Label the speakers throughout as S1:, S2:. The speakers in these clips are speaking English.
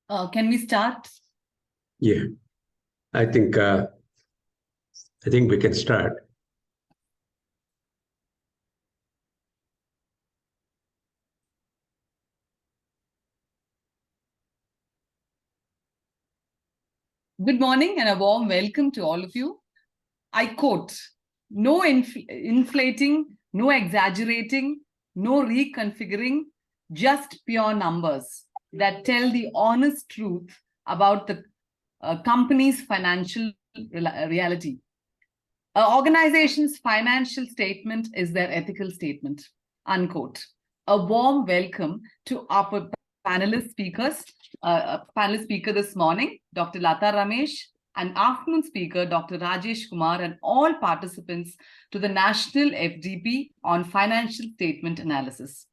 S1: Can we start?
S2: Yeah, I think we can start.
S1: Good morning and a warm welcome to all of you. I quote, no inflating, no exaggerating, no reconfiguring, just pure numbers that tell the honest truth about the company's financial reality. An organization's financial statement is their ethical statement, unquote. A warm welcome to our panelist speakers. Panelist speaker this morning, Dr. Latha Ramesh, and afternoon speaker, Dr. Rajesh Kumar, and all participants to the National FDP on Financial Statement Analysis.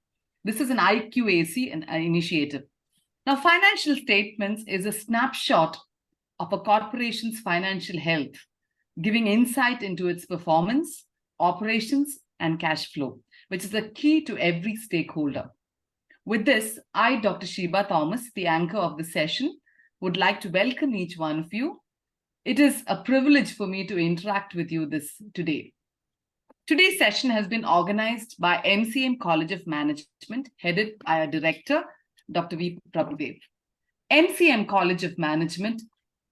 S1: This is an IQAC initiative. Now, financial statements is a snapshot of a corporation's financial health, giving insight into its performance, operations, and cash flow, which is the key to every stakeholder. With this, I, Dr. Sheba Thomas, the anchor of the session, would like to welcome each one of you. It is a privilege for me to interact with you today. Today's session has been organized by MCM College of Management, headed by our director, Dr. V. Prabhu Dev. MCM College of Management,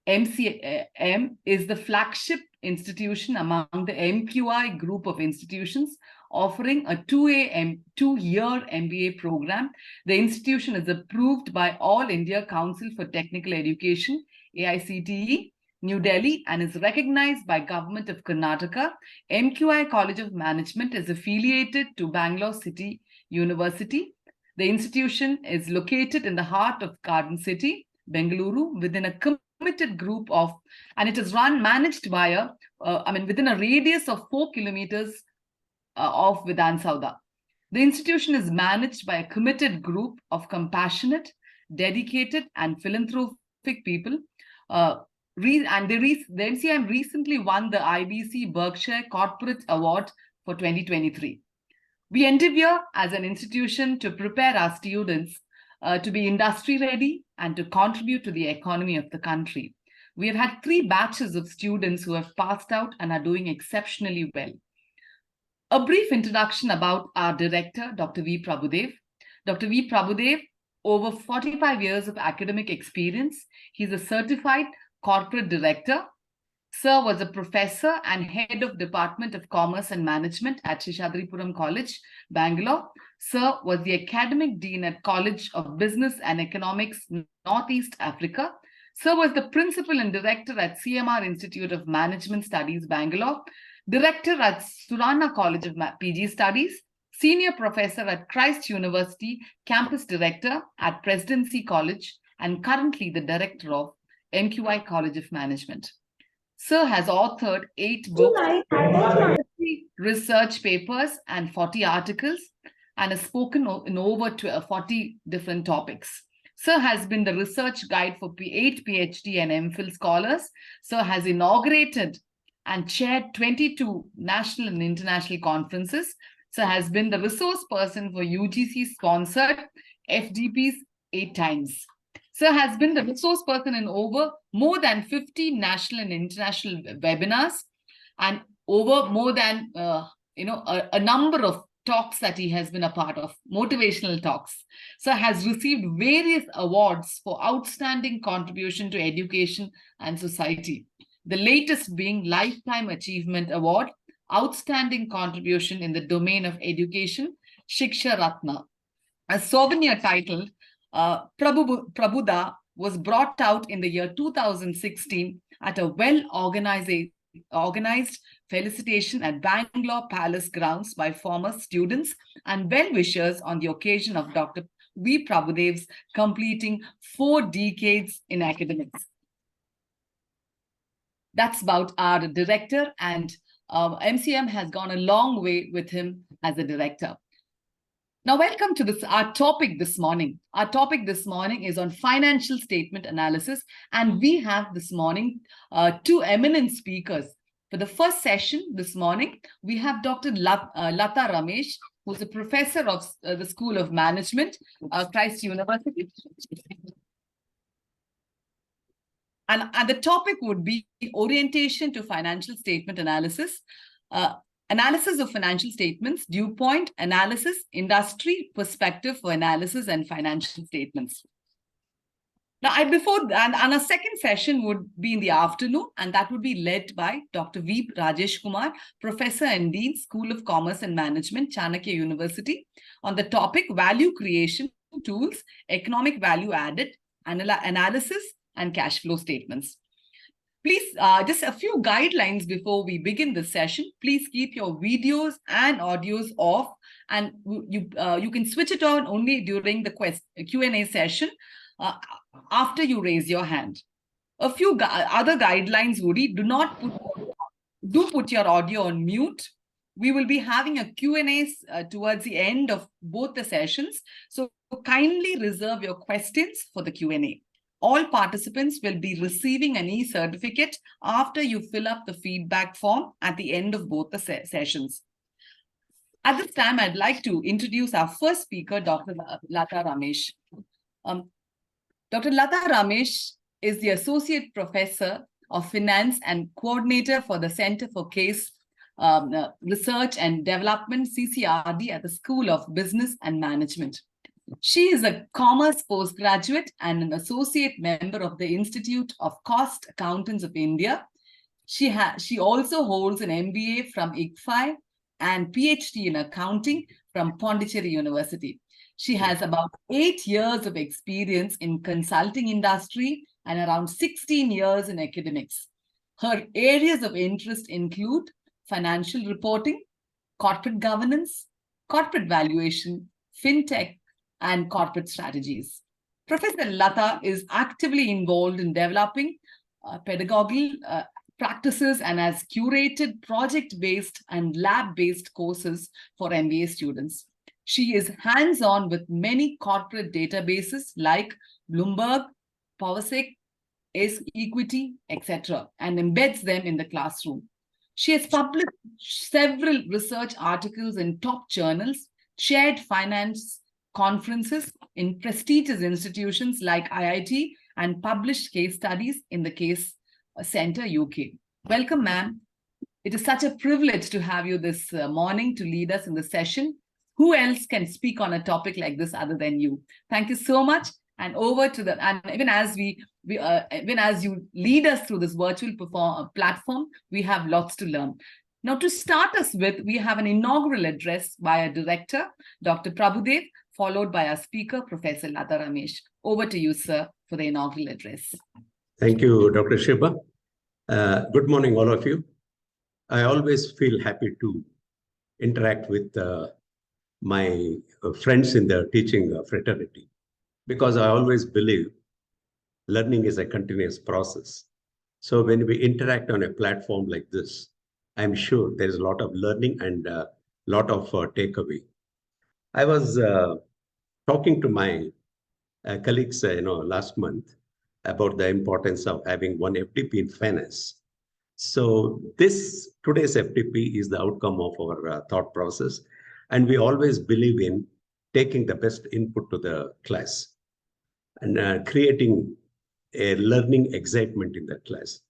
S1: MCM, is the flagship institution among the MQI group of institutions offering a two-year MBA program. The institution is approved by All India Council for Technical Education, AICTE, New Delhi, and is recognized by Government of Karnataka. MQI College of Management is affiliated to Bangalore City University. The institution is located in the heart of Garden City, Bengaluru, within a committed group of, and it is managed by within a radius of 4 kilometers of Vidhan Sauda. The institution is managed by a committed group of compassionate, dedicated, and philanthropic people. The MCM recently won the IBC Berkshire Corporate Award for 2023. We endeavor as an institution to prepare our students to be industry ready and to contribute to the economy of the country. We have had 3 batches of students who have passed out and are doing exceptionally well. A brief introduction about our director, Dr. V. Prabhu Dev. Dr. V. Prabhu Dev, over 45 years of academic experience. He's a certified corporate director. Sir was a professor and head of Department of Commerce and Management at Seshadripuram College, Bangalore. Sir was the academic dean at College of Business and Economics, Northeast Africa. Sir was the principal and director at CMR Institute of Management Studies, Bangalore. Director at Surana College of PG Studies. Senior professor at Christ University, campus director at Presidency College, and currently the director of MQI College of Management. Sir has authored 8 books, 50 research papers, and 40 articles, and has spoken in over 40 different topics. Sir has been the research guide for 8 PhD and MPhil scholars. Sir has inaugurated and chaired 22 national and international conferences. Sir has been the resource person for UGC-sponsored FDPs 8 times. Sir has been the resource person in over more than 50 national and international webinars, and over more than a number of talks that he has been a part of, motivational talks. Sir has received various awards for outstanding contribution to education and society. The latest being Lifetime Achievement Award, Outstanding Contribution in the Domain of Education, Shiksha Ratna. A souvenir titled Prabhu Dev was brought out in the year 2016 at a well-organized felicitation at Bangalore Palace grounds by former students and well-wishers on the occasion of Dr. V. Prabhu Dev's completing 4 decades in academics. That's about our director, and MCM has gone a long way with him as a director. Now, welcome to our topic this morning. Our topic this morning is on financial statement analysis, and we have this morning 2 eminent speakers. For the first session this morning, we have Dr. Latha Ramesh, who's a professor of the School of Management, Christ University. And the topic would be orientation to financial statement analysis, analysis of financial statements, due point, analysis, industry perspective for analysis and financial statements. Now, and our second session would be in the afternoon, and that would be led by Dr. V. Rajesh Kumar, Professor and Dean, School of Commerce and Management, Chanakya University, on the topic Value Creation Tools, Economic Value Added, Analysis, and Cash Flow Statements. Please, just a few guidelines before we begin this session. Please keep your videos and audios off, and you can switch it on only during the Q&A session after you raise your hand. A few other guidelines would be: do put your audio on mute. We will be having a Q&A towards the end of both the sessions, so kindly reserve your questions for the Q&A. All participants will be receiving an e-certificate after you fill up the feedback form at the end of both the sessions. At this time, I'd like to introduce our first speaker, Dr. Latha Ramesh. Dr. Latha Ramesh is the Associate Professor of Finance and Coordinator for the Center for Case Research and Development, CCRD, at the School of Business and Management. She is a Commerce postgraduate and an associate member of the Institute of Cost Accountants of India. She also holds an MBA from ICFI and PhD in accounting from Pondicherry University. She has about 8 years of experience in consulting industry and around 16 years in academics. Her areas of interest include financial reporting, corporate governance, corporate valuation, fintech, and corporate strategies. Professor Latha is actively involved in developing pedagogical practices and has curated project-based and lab-based courses for MBA students. She is hands-on with many corporate databases like Bloomberg, PowerSec, Ace Equity, etc., and embeds them in the classroom. She has published several research articles in top journals, chaired finance conferences in prestigious institutions like IIT, and published case studies in the Case Center, UK. Welcome, ma'am. It is such a privilege to have you this morning to lead us in the session. Who else can speak on a topic like this other than you? Thank you so much. And over to the, and even as even as you lead us through this virtual platform, we have lots to learn. Now, to start us with, we have an inaugural address by our director, Dr. Prabhu Dev, followed by our speaker, Professor Latha Ramesh. Over to you, sir, for the inaugural address.
S2: Thank you, Dr. Shiba. Good morning, all of you. I always feel happy to interact with my friends in the teaching fraternity, because I always believe learning is a continuous process. So when we interact on a platform like this, I'm sure there's a lot of learning and a lot of takeaway. I was talking to my colleagues, last month about the importance of having one FDP in finance. So today's FDP is the outcome of our thought process, and we always believe in taking the best input to the class and creating a learning excitement in that class.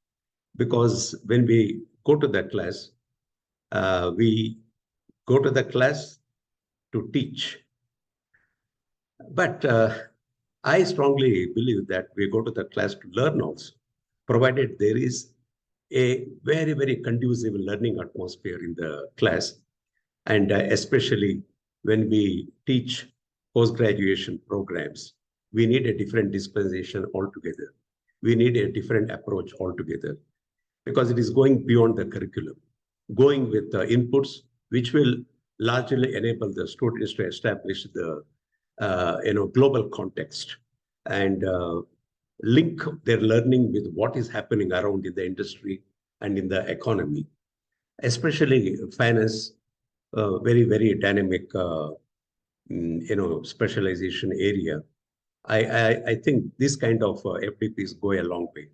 S2: Because when we go to that class, we go to the class to teach. But I strongly believe that we go to the class to learn also, provided there is a very, very conducive learning atmosphere in the class. And especially when we teach post-graduation programs, we need a different dispensation altogether. We need a different approach altogether, because it is going beyond the curriculum, going with the inputs, which will largely enable the students to establish the global context and link their learning with what is happening around in the industry and in the economy, especially finance, very, very dynamic, specialization area. I think this kind of FDPs go a long way.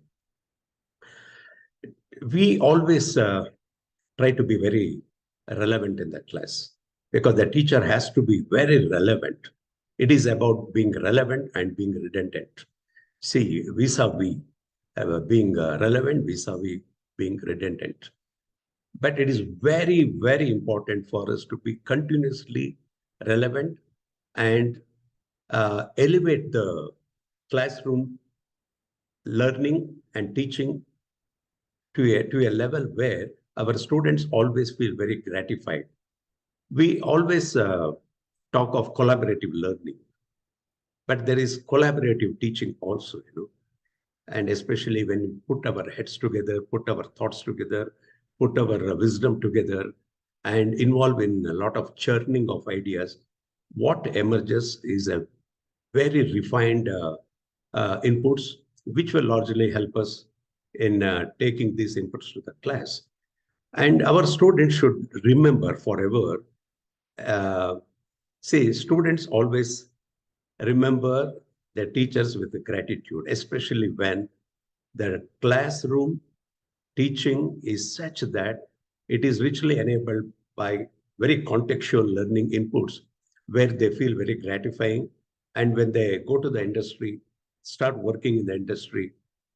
S2: We always try to be very relevant in that class, because the teacher has to be very relevant. It is about being relevant and being redundant. See, vis-a-vis, being relevant vis-a-vis being redundant. But it is very, very important for us to be continuously relevant and elevate the classroom learning and teaching to a level where our students always feel very gratified. We always talk of collaborative learning, but there is collaborative teaching also, and especially when we put our heads together, put our thoughts together, put our wisdom together, and involve in a lot of churning of ideas, what emerges is a very refined inputs, which will largely help us in taking these inputs to the class. And our students should remember forever, uh, see, students always remember their teachers with gratitude, especially when the classroom teaching is such that it is richly enabled by very contextual learning inputs where they feel very gratifying. And when they go to the industry, start working in the industry,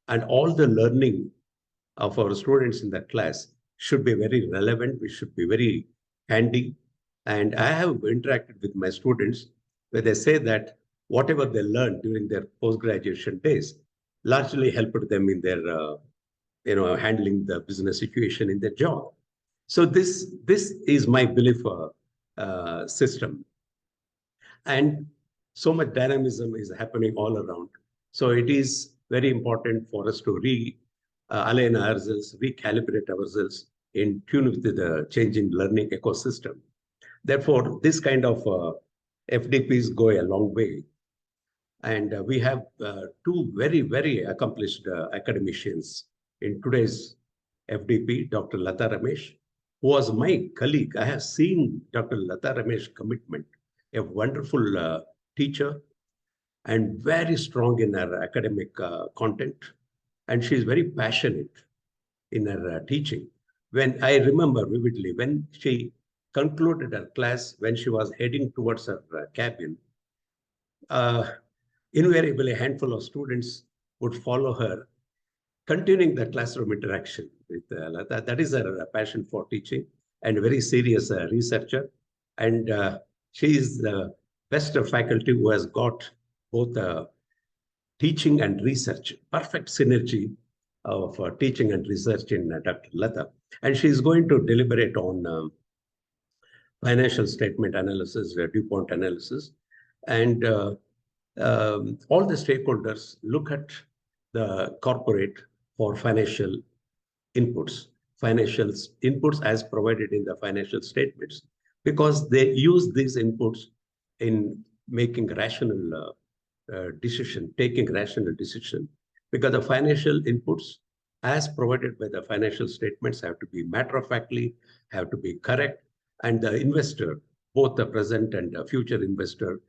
S2: and all the learning of our students in that class should be very relevant, we should be very handy. And I have interacted with my students where they say that whatever they learned during their post-graduation days largely helped them in their handling the business situation in their job. So this is my belief system. And so much dynamism is happening all around. So it is very important for us to align ourselves, recalibrate ourselves in tune with the changing learning ecosystem. Therefore, this kind of FDPs go a long way. And we have two very, very accomplished academicians in today's FDP, Dr. Latha Ramesh, who was my colleague. I have seen Dr. Latha Ramesh's commitment, a wonderful teacher and very strong in her academic content. And she's very passionate in her teaching. When I remember vividly, when she concluded her class, when she was heading towards her cabin, uh, invariably a handful of students would follow her, continuing the classroom interaction with Latha. That is her passion for teaching and a very serious researcher. And she is the best faculty who has got both teaching and research, perfect synergy of teaching and research in Dr. Latha. And she is going to deliberate on financial statement analysis, DuPont analysis, and all the stakeholders look at the corporate for financial inputs as provided in the financial statements, because they use these inputs in making rational taking rational decision, because the financial inputs as provided by the financial statements have to be matter-of-factly, have to be correct, and the investor, both the present and the future investor,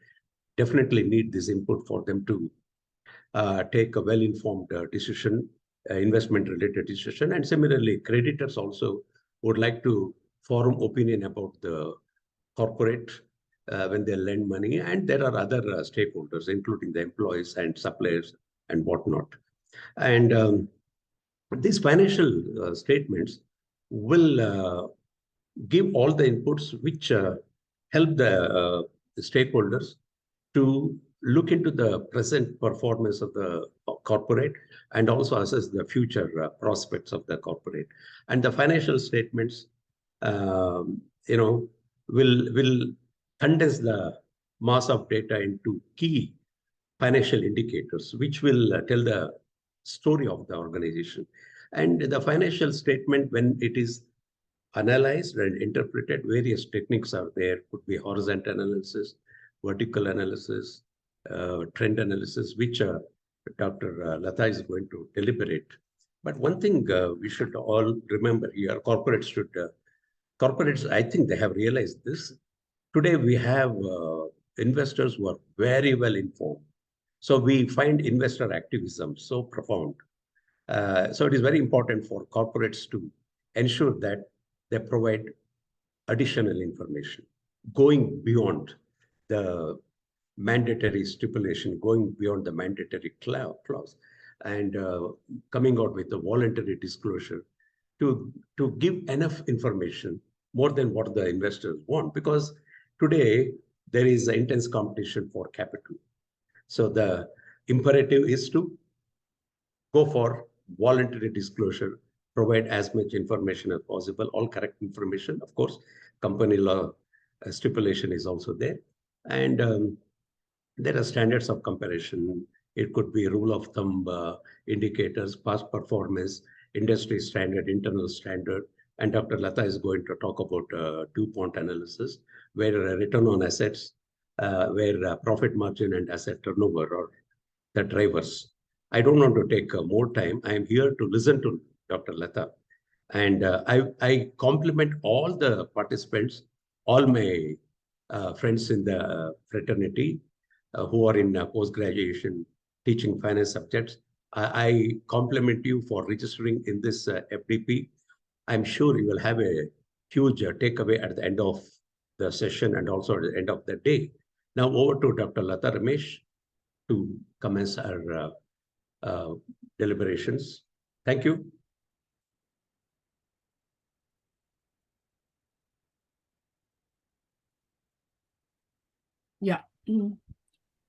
S2: definitely need this input for them to take a well-informed decision, investment-related decision. And similarly, creditors also would like to form opinion about the corporate when they lend money. And there are other stakeholders, including the employees and suppliers and whatnot. And these financial statements will give all the inputs which help the stakeholders to look into the present performance of the corporate and also assess the future prospects of the corporate. And the financial statements, will condense the mass of data into key financial indicators, which will tell the story of the organization. And the financial statement, when it is analyzed and interpreted, various techniques are there. Could be horizontal analysis, vertical analysis, trend analysis, which Dr. Latha is going to deliberate. But one thing we should all remember here, corporates, I think they have realized this. Today we have investors who are very well informed. So we find investor activism so profound. So it is very important for corporates to ensure that they provide additional information, going beyond the mandatory stipulation, going beyond the mandatory clause. and coming out with a voluntary disclosure to give enough information more than what the investors want, because today there is intense competition for capital. So the imperative is to go for voluntary disclosure, provide as much information as possible, all correct information. Of course, company law stipulation is also there. And there are standards of comparison. It could be rule of thumb indicators, past performance, industry standard, internal standard. And Dr. Latha is going to talk about PONT analysis, where return on assets, where profit margin and asset turnover are the drivers. I don't want to take more time. I am here to listen to Dr. Latha. And I compliment all the participants, all my friends in the fraternity who are in post-graduation teaching finance subjects. I compliment you for registering in this FDP. I'm sure you will have a huge takeaway at the end of the session and also at the end of the day. Now over to Dr. Latha Ramesh to commence our deliberations. Thank you.
S3: Yeah.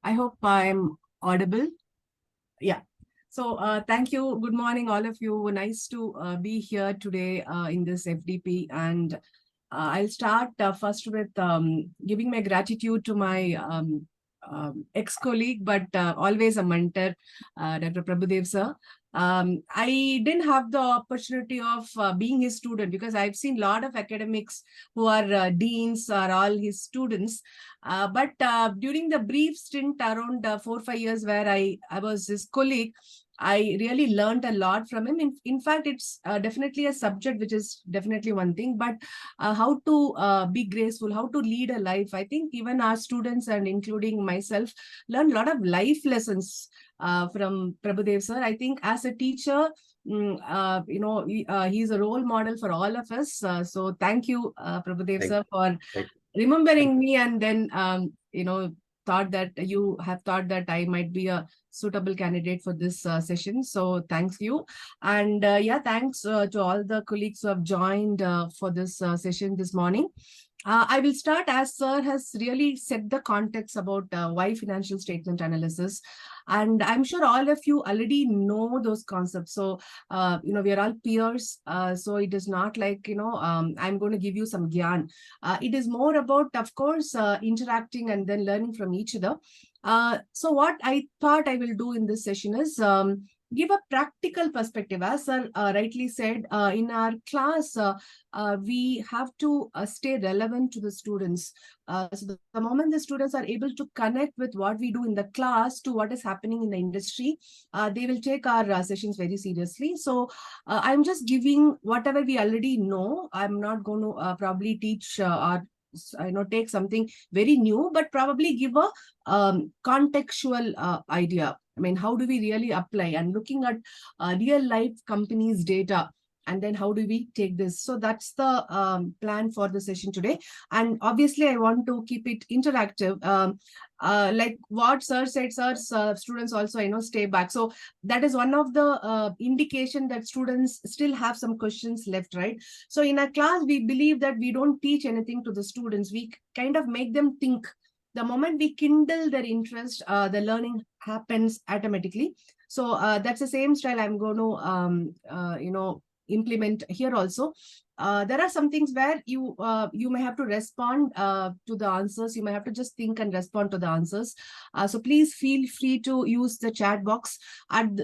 S3: I hope I'm audible. Yeah. So thank you. Good morning, all of you. Nice to be here today in this FDP. And I'll start first with giving my gratitude to my ex-colleague, but always a mentor, Dr. Prabhu Dev sir. I didn't have the opportunity of being his student, because I've seen a lot of academics who are deans are all his students. But during the brief stint around 4 or 5 years where I was his colleague, I really learned a lot from him. In fact, it's definitely a subject which is definitely one thing, but how to be graceful, how to lead a life. I think even our students and including myself learn a lot of life lessons from Prabhu Dev sir. I think as a teacher, he's a role model for all of us. So thank you, Prabhu Dev sir, for remembering me, and then thought that you have thought that I might be a suitable candidate for this session. So thanks you. And thanks to all the colleagues who have joined for this session this morning. I will start as sir has really set the context about why financial statement analysis. And I'm sure all of you already know those concepts. So, we are all peers. So it is not like, I'm going to give you some gyan. It is more about, of course, interacting and then learning from each other. So what I thought I will do in this session is give a practical perspective. As sir rightly said, in our class, we have to stay relevant to the students. So the moment the students are able to connect with what we do in the class to what is happening in the industry, they will take our sessions very seriously. So I'm just giving whatever we already know. I'm not going to probably teach take something very new, but probably give a contextual idea. I mean, how do we really apply, and looking at real life companies' data, and then how do we take this? So that's the plan for the session today. And obviously, I want to keep it interactive. Like what sir said, students also, stay back. So that is one of the indication that students still have some questions left, right? So in a class, we believe that we don't teach anything to the students. We kind of make them think. The moment we kindle their interest, the learning happens automatically. So that's the same style I'm going to, implement here also. There are some things where you may have to respond to the answers. You may have to just think and respond to the answers. So please feel free to use the chat box.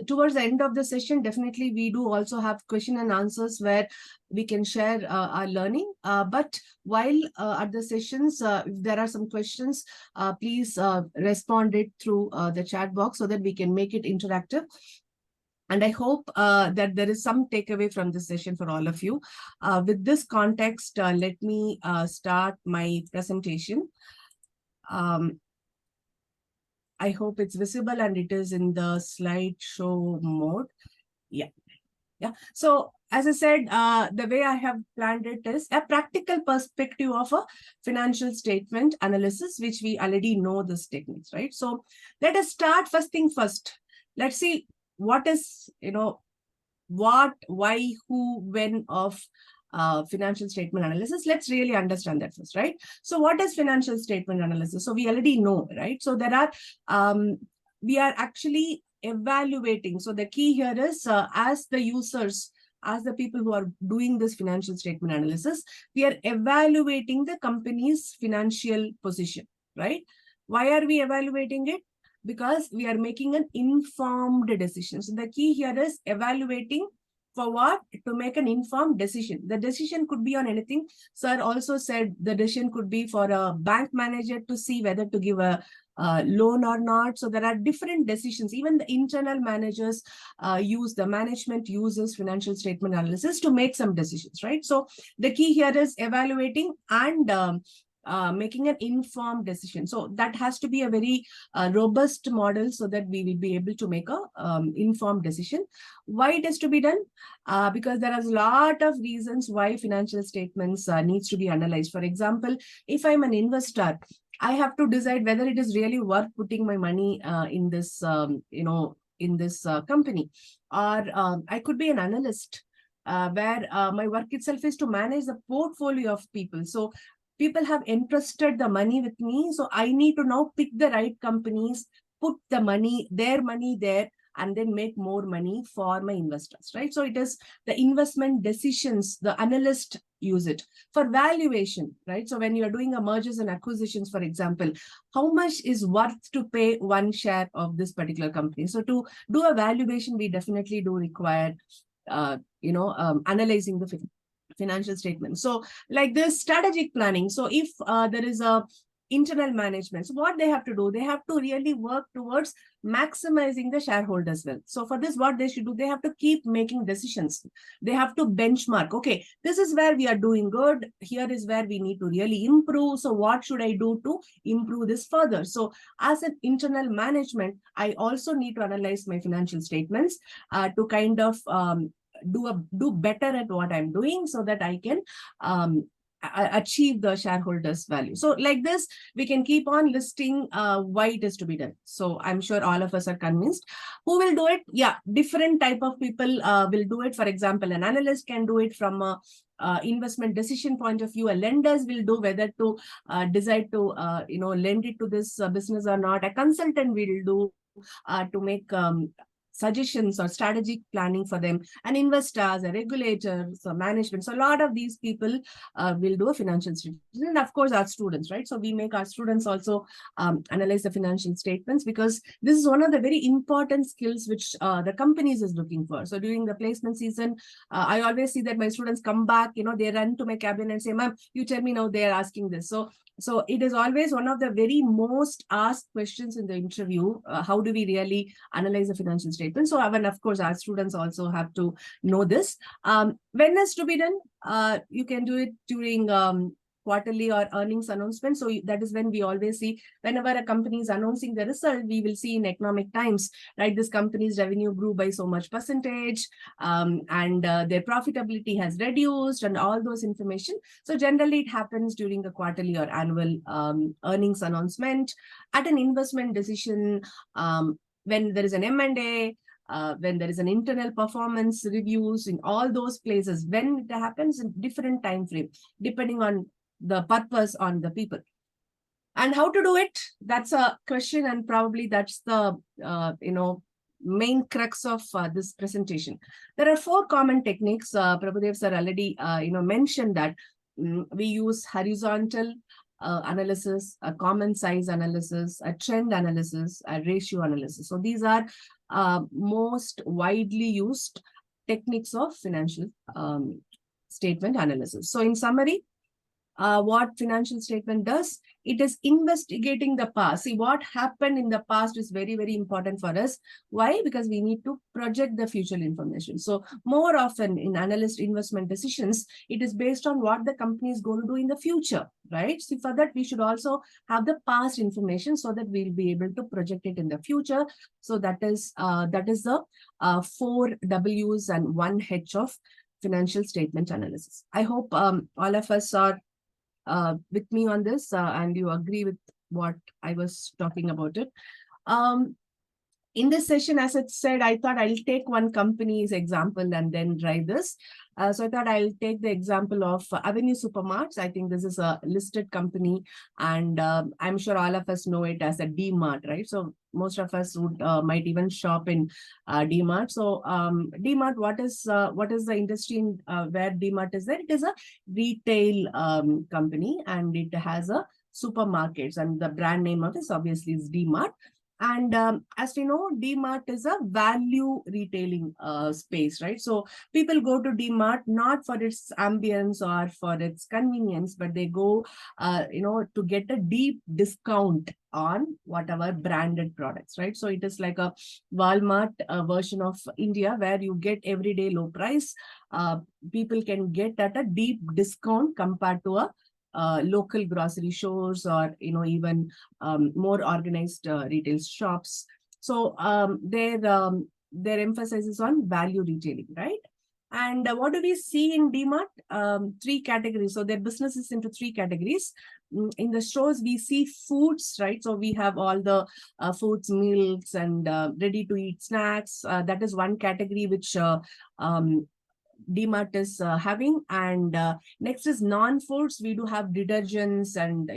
S3: Towards the end of the session, definitely we do also have question and answers where we can share our learning. But while at the sessions, if there are some questions, please respond it through the chat box so that we can make it interactive. And I hope that there is some takeaway from this session for all of you. With this context, let me start my presentation. I hope it's visible and it is in the slideshow mode. Yeah. So as I said, the way I have planned it is a practical perspective of a financial statement analysis, which we already know this techniques, right? So let us start first thing first. Let's see what is, what, why, who, when of financial statement analysis. Let's really understand that first, right? So what is financial statement analysis? So we already know, right? So there are, we are actually evaluating. So the key here is, as the users, as the people who are doing this financial statement analysis, we are evaluating the company's financial position, right? Why are we evaluating it? Because we are making an informed decision. So the key here is evaluating for what? To make an informed decision. The decision could be on anything. Sir also said the decision could be for a bank manager to see whether to give a loan or not. So there are different decisions. Even the internal managers the management uses financial statement analysis to make some decisions, right? So the key here is evaluating and making an informed decision. So that has to be a very robust model so that we will be able to make a informed decision. Why it has to be done? Because there are a lot of reasons why financial statements needs to be analyzed. For example, if I'm an investor, I have to decide whether it is really worth putting my money in this, in this company. Or I could be an analyst where my work itself is to manage the portfolio of people. So people have entrusted the money with me. So I need to now pick the right companies, put the money, their money there, and then make more money for my investors, right? So it is the investment decisions, the analyst use it. For valuation, right? So when you're doing a mergers and acquisitions, for example, how much is worth to pay one share of this particular company? So to do a valuation, we definitely do require, analyzing the financial statement. So like this strategic planning. So if there is a internal management, so what they have to do, they have to really work towards maximizing the shareholders' wealth. So for this, what they should do, they have to keep making decisions. They have to benchmark. Okay, this is where we are doing good. Here is where we need to really improve. So what should I do to improve this further? So as an internal management, I also need to analyze my financial statements to kind of do better at what I'm doing so that I can achieve the shareholders' value. So like this, we can keep on listing why it is to be done. So I'm sure all of us are convinced. Who will do it? Yeah, different type of people will do it. For example, an analyst can do it from a investment decision point of view. A lenders will do whether to decide to lend it to this business or not. A consultant will do to make suggestions or strategic planning for them, and investors, a regulator, so management. So a lot of these people will do a financial statement. And of course, our students, right? So we make our students also analyze the financial statements, because this is one of the very important skills which the companies is looking for. So during the placement season, I always see that my students come back, they run to my cabin and say, ma'am, you tell me now they are asking this. So it is always one of the very most asked questions in the interview. How do we really analyze the financial statement? So of course, our students also have to know this. When is to be done? You can do it during quarterly or earnings announcement. So that is when we always see, whenever a company is announcing the result, we will see in economic times, right? This company's revenue grew by so much percentage, and their profitability has reduced, and all those information. So generally it happens during a quarterly or annual earnings announcement. At an investment decision, when there is an M&A, when there is an internal performance reviews, in all those places, when it happens in different time frame, depending on the purpose on the people. And how to do it? That's a question, and probably that's the main crux of this presentation. There are 4 common techniques. Prabhu Dev sir already mentioned that we use horizontal analysis, a common size analysis, a trend analysis, a ratio analysis. So these are most widely used techniques of financial statement analysis. So in summary, what financial statement does, it is investigating the past. See, what happened in the past is very, very important for us. Why? Because we need to project the future information. So more often in analyst investment decisions, it is based on what the company is going to do in the future, right? So for that, we should also have the past information so that we'll be able to project it in the future. So that is the 4 W's and 1 H of financial statement analysis. I hope all of us are with me on this, and you agree with what I was talking about it. in this session, as it said, I thought I'll take one company's example and then drive this. So I thought I'll take the example of Avenue Supermarts. I think this is a listed company, and I'm sure all of us know it as a D-Mart, right? So most of us would might even shop in D-Mart. So D-Mart, what is the industry in, where D-Mart is there? It is a retail company, and it has a supermarkets, and the brand name of this obviously is D-Mart. And as we know, D-Mart is a value retailing space, right? So people go to D-Mart not for its ambience or for its convenience, but they go, to get a deep discount on whatever branded products, right? So it is like a Walmart version of India, where you get everyday low price. People can get at a deep discount compared to a local grocery stores, or even more organized retail shops. So their emphasis is on value retailing, right? And what do we see in D-Mart? Three categories. So their business is into three categories. In the stores, we see foods, right? So we have all the foods, milks, and ready-to-eat snacks. That is one category which D-Mart is having. And next is non-foods. We do have detergents and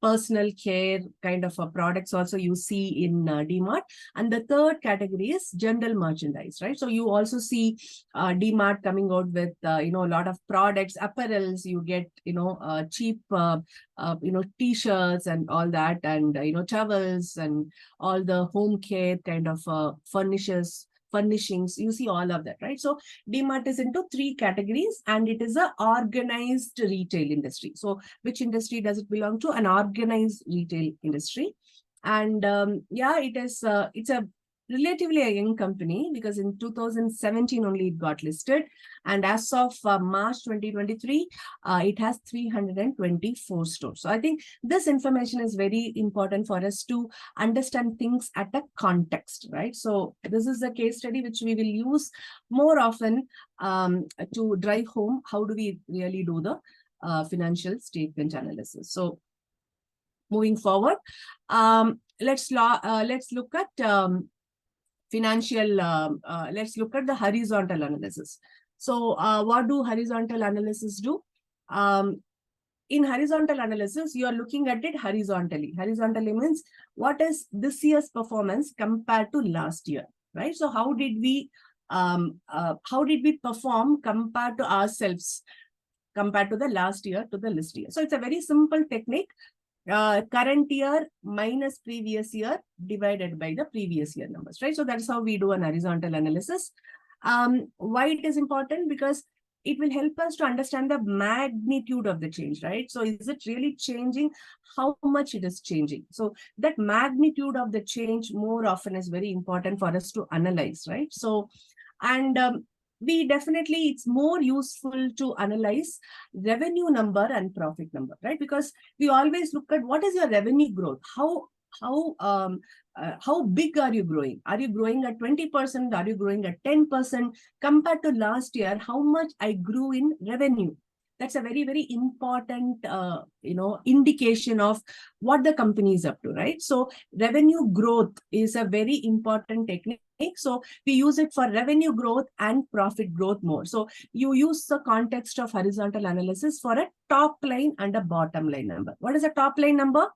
S3: personal care kind of products also you see in D-Mart. And the third category is general merchandise, right? So you also see D-Mart coming out with a lot of products, apparels. You get cheap t-shirts and all that, and towels and all the home care kind of furnishings. You see all of that, right? So D-Mart is into three categories, and it is a organized retail industry. So which industry does it belong to? An organized retail industry. And it's a relatively a young company, because in 2017 only it got listed, and as of March 2023 it has 324 stores. So I think this information is very important for us to understand things at a context, right? So this is a case study which we will use more often to drive home how do we really do the financial statement analysis. So moving forward, let's look at let's look at the horizontal analysis. So what do horizontal analysis do? In horizontal analysis, you are looking at it horizontally. Horizontally means what is this year's performance compared to last year, right? So how did we perform compared to ourselves, compared to the last year to the list year? So it's a very simple technique. Current year minus previous year divided by the previous year numbers, right? So that's how we do an horizontal analysis. Why it is important? Because it will help us to understand the magnitude of the change, right? So is it really changing? How much it is changing? So that magnitude of the change more often is very important for us to analyze, right? So, and it's more useful to analyze revenue number and profit number, right? Because we always look at what is your revenue growth. How big are you growing? Are you growing at 20%? Are you growing at 10%? Compared to last year, how much I grew in revenue? That's a very, very important, indication of what the company is up to, right? So revenue growth is a very important technique. So we use it for revenue growth and profit growth more. So you use the context of horizontal analysis for a top line and a bottom line number. What is a top line number?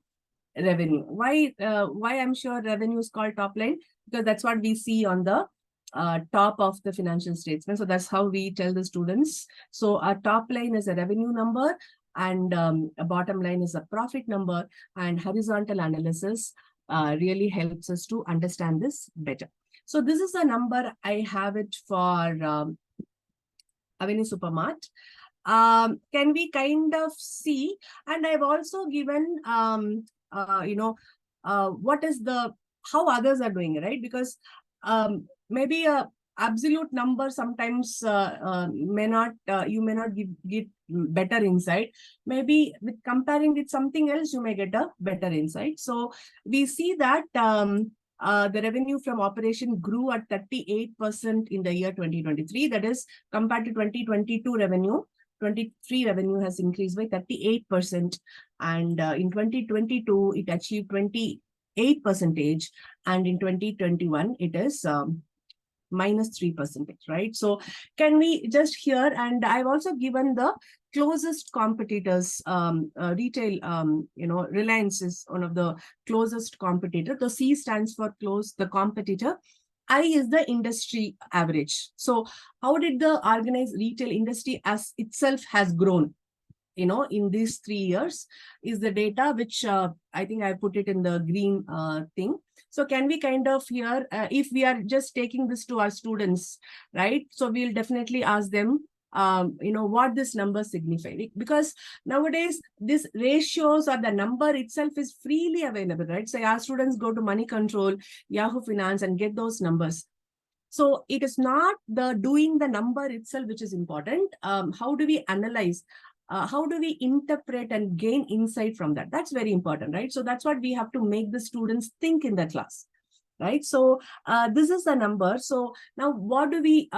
S3: Revenue. Why I'm sure revenue is called top line? Because that's what we see on the top of the financial statement. So that's how we tell the students. So our top line is a revenue number, and a bottom line is a profit number, and horizontal analysis really helps us to understand this better. So this is a number. I have it for Avenue Supermart. Can we kind of see? And I've also given, what is how others are doing, right? Because maybe a absolute number sometimes you may not get better insight. Maybe with comparing with something else, you may get a better insight. So we see that the revenue from operation grew at 38% in the year 2023. That is compared to 2022 revenue. 23 revenue has increased by 38%, and in 2022 it achieved 8%, and in 2021 it is -3%, right? So can we just hear, and I've also given the closest competitors, retail, Reliance is one of the closest competitor. The C stands for close, the competitor. I is the industry average. So how did the organized retail industry as itself has grown, in these 3 years is the data, which I think I put it in the green thing. So can we kind of hear, if we are just taking this to our students, right? So we'll definitely ask them, what this number signify, because nowadays this ratios or the number itself is freely available, right? So our students go to Money Control, Yahoo Finance, and get those numbers. So it is not the doing the number itself which is important. How do we analyze? How do we interpret and gain insight from that? That's very important, right? So that's what we have to make the students think in the class, right? So this is the number. So now what do we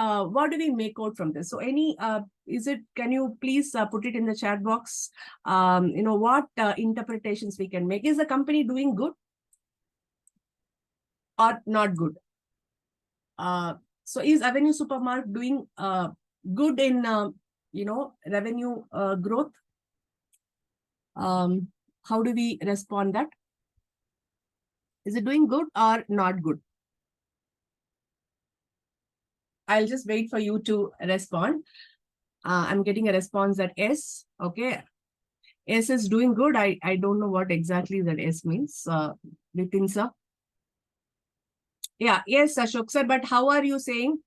S3: make out from this? So can you please put it in the chat box? What interpretations we can make? Is the company doing good or not good? So is Avenue Supermart doing good in revenue growth? How do we respond that? Is it doing good or not good? I'll just wait for you to respond. I'm getting a response that S. Okay. S is doing good. I don't know what exactly that S means. Vipin sir. Yeah, yes, Ashok sir. But how are you saying?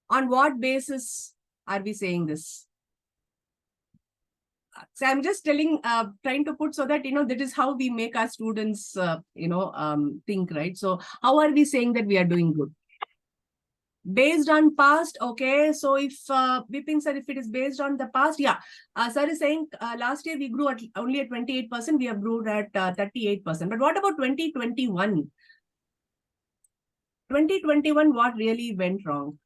S3: On what basis are we saying this? So I'm just trying to put so that, that is how we make our students, think, right? So how are we saying that we are doing good? Based on past, okay. So if Vipin sir, if it is based on the past, yeah. Sir is saying last year we grew only at 28%. We have grown at 38%. But what about 2021? 2021, what really went wrong?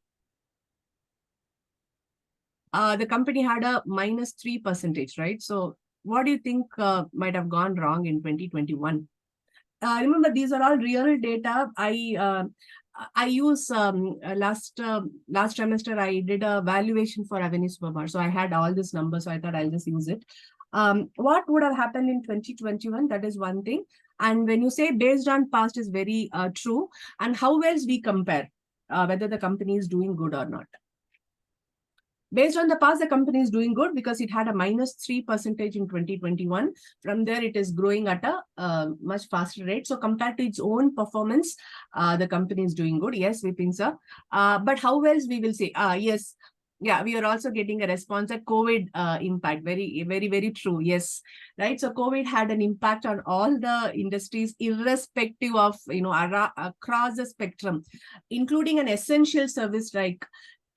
S3: The company had a -3%, right? So what do you think might have gone wrong in 2021? Remember, these are all real data. I use last trimester, I did a valuation for Avenue Supermart. So I had all this numbers, so I thought I'll just use it. What would have happened in 2021? That is one thing. And when you say based on past is very true. And how else we compare whether the company is doing good or not. Based on the past, the company is doing good because it had a -3% in 2021. From there, it is growing at a much faster rate. So compared to its own performance, the company is doing good. Yes, Vipin sir. But how else we will say? Yes. Yeah, we are also getting a response at COVID impact. Very, very, very true. Yes, right. So COVID had an impact on all the industries, irrespective of, across the spectrum, including an essential service like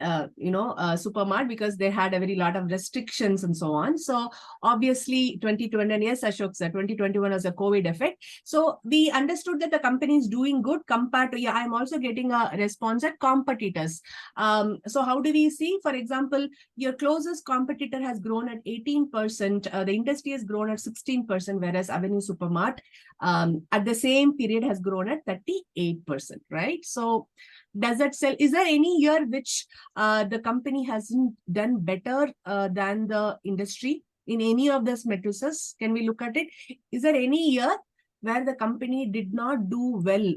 S3: Supermart, because they had a very lot of restrictions and so on. So obviously 2020, and yes, Ashok sir, 2021 was a COVID effect. So we understood that the company is doing good compared to, I'm also getting a response at competitors. So how do we see? For example, your closest competitor has grown at 18%. The industry has grown at 16%, whereas Avenue Supermart at the same period has grown at 38%, right? So does that sell? Is there any year which the company hasn't done better than the industry in any of these matrices? Can we look at it? Is there any year where the company did not do well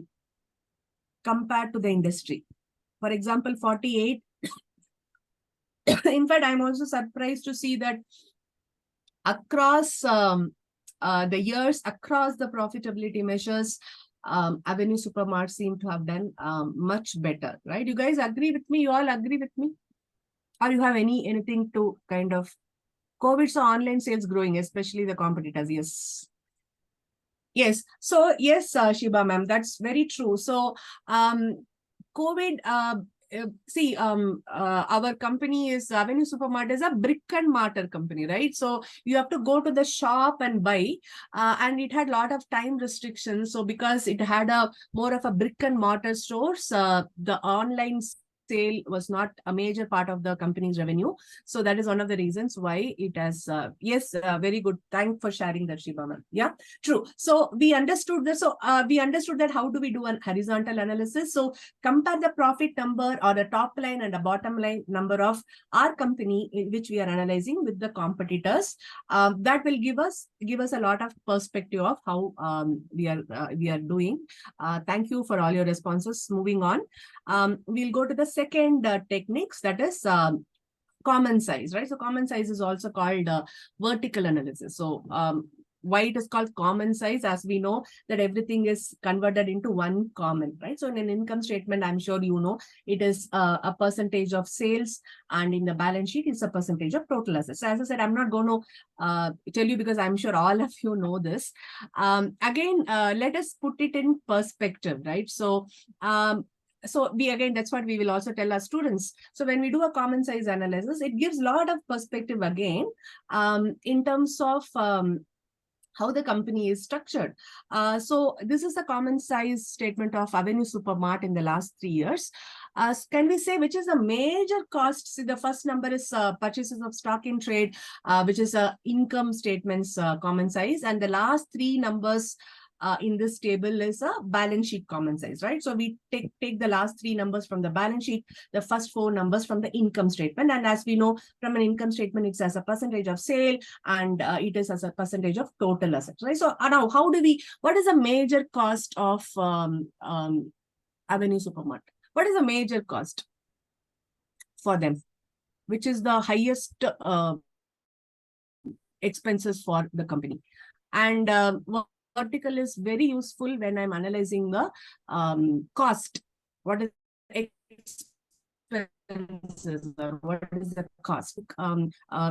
S3: compared to the industry? For example, 48. In fact, I'm also surprised to see that across the years, across the profitability measures, Avenue Supermart seem to have done much better, right? You guys agree with me? You all agree with me? Or you have anything to kind of... COVID saw online sales growing, especially the competitors. Yes. Yes. So yes, Shiba ma'am, that's very true. So COVID, our company is Avenue Supermart is a brick and mortar company, right? So you have to go to the shop and buy, and it had a lot of time restrictions. So because it had a more of a brick and mortar stores, the online sale was not a major part of the company's revenue. So that is one of the reasons why it has, yes, very good. Thanks for sharing that, Shiva ma'am. Yeah, true. So we understood this. So we understood that how do we do an horizontal analysis? So compare the profit number or the top line and the bottom line number of our company in which we are analyzing with the competitors. That will give us a lot of perspective of how we are doing. Thank you for all your responses. Moving on, we'll go to the second techniques, that is common size, right? So common size is also called vertical analysis. So why it is called common size, as we know that everything is converted into one common, right? So in an income statement, I'm sure you know, it is a percentage of sales, and in the balance sheet, it's a percentage of total assets. So as I said, I'm not going to tell you because I'm sure all of you know this. Again, let us put it in perspective, right? So we again, that's what we will also tell our students. So when we do a common size analysis, it gives a lot of perspective again in terms of how the company is structured. So this is the common size statement of Avenue Supermart in the last 3 years. Can we say which is a major cost? See, the first number is purchases of stock in trade, which is income statements common size, and the last 3 numbers in this table is a balance sheet common size, right? So we take the last 3 numbers from the balance sheet, the first 4 numbers from the income statement. And as we know, from an income statement, it's as a percentage of sale, and it is as a percentage of total assets, right? So now what is a major cost of Avenue Supermart? What is a major cost for them? Which is the highest expenses for the company? And vertical is very useful when I'm analyzing the cost. What is expenses or what is the cost?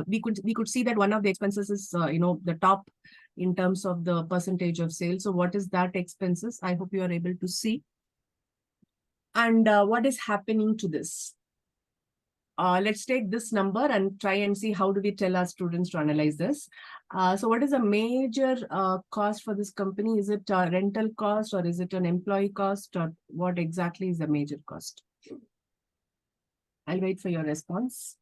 S3: We could see that one of the expenses is the top in terms of the percentage of sales. So what is that expenses? I hope you are able to see. And what is happening to this? Let's take this number and try and see how do we tell our students to analyze this. So what is a major cost for this company? Is it a rental cost, or is it an employee cost, or what exactly is the major cost? I'll wait for your response.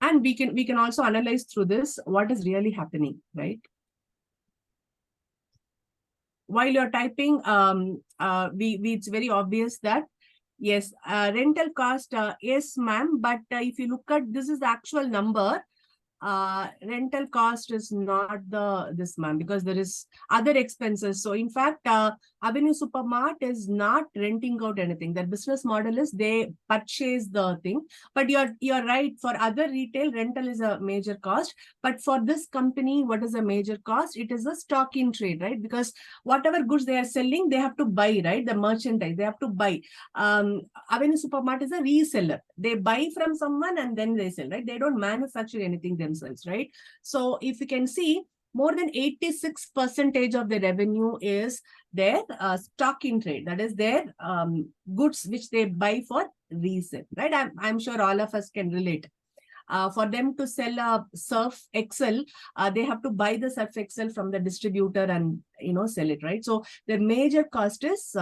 S3: And we can also analyze through this what is really happening, right? While you're typing, it's very obvious that, yes, rental cost, yes, ma'am. But if you look at, this is the actual number. Rental cost is not this, ma'am, because there is other expenses. So in fact, Avenue Supermart is not renting out anything. Their business model is they purchase the thing. But you're right, for other retail, rental is a major cost. But for this company, what is a major cost? It is a stock in trade, right? Because whatever goods they are selling, they have to buy, right? The merchandise, they have to buy. Avenue Supermart is a reseller. They buy from someone and then they sell, right? They don't manufacture anything themselves, right? So if you can see, more than 86% of the revenue is their stock in trade. That is their goods which they buy for resale, right? I'm sure all of us can relate. For them to sell a Surf Excel, they have to buy the Surf Excel from the distributor and sell it, right? So the major cost is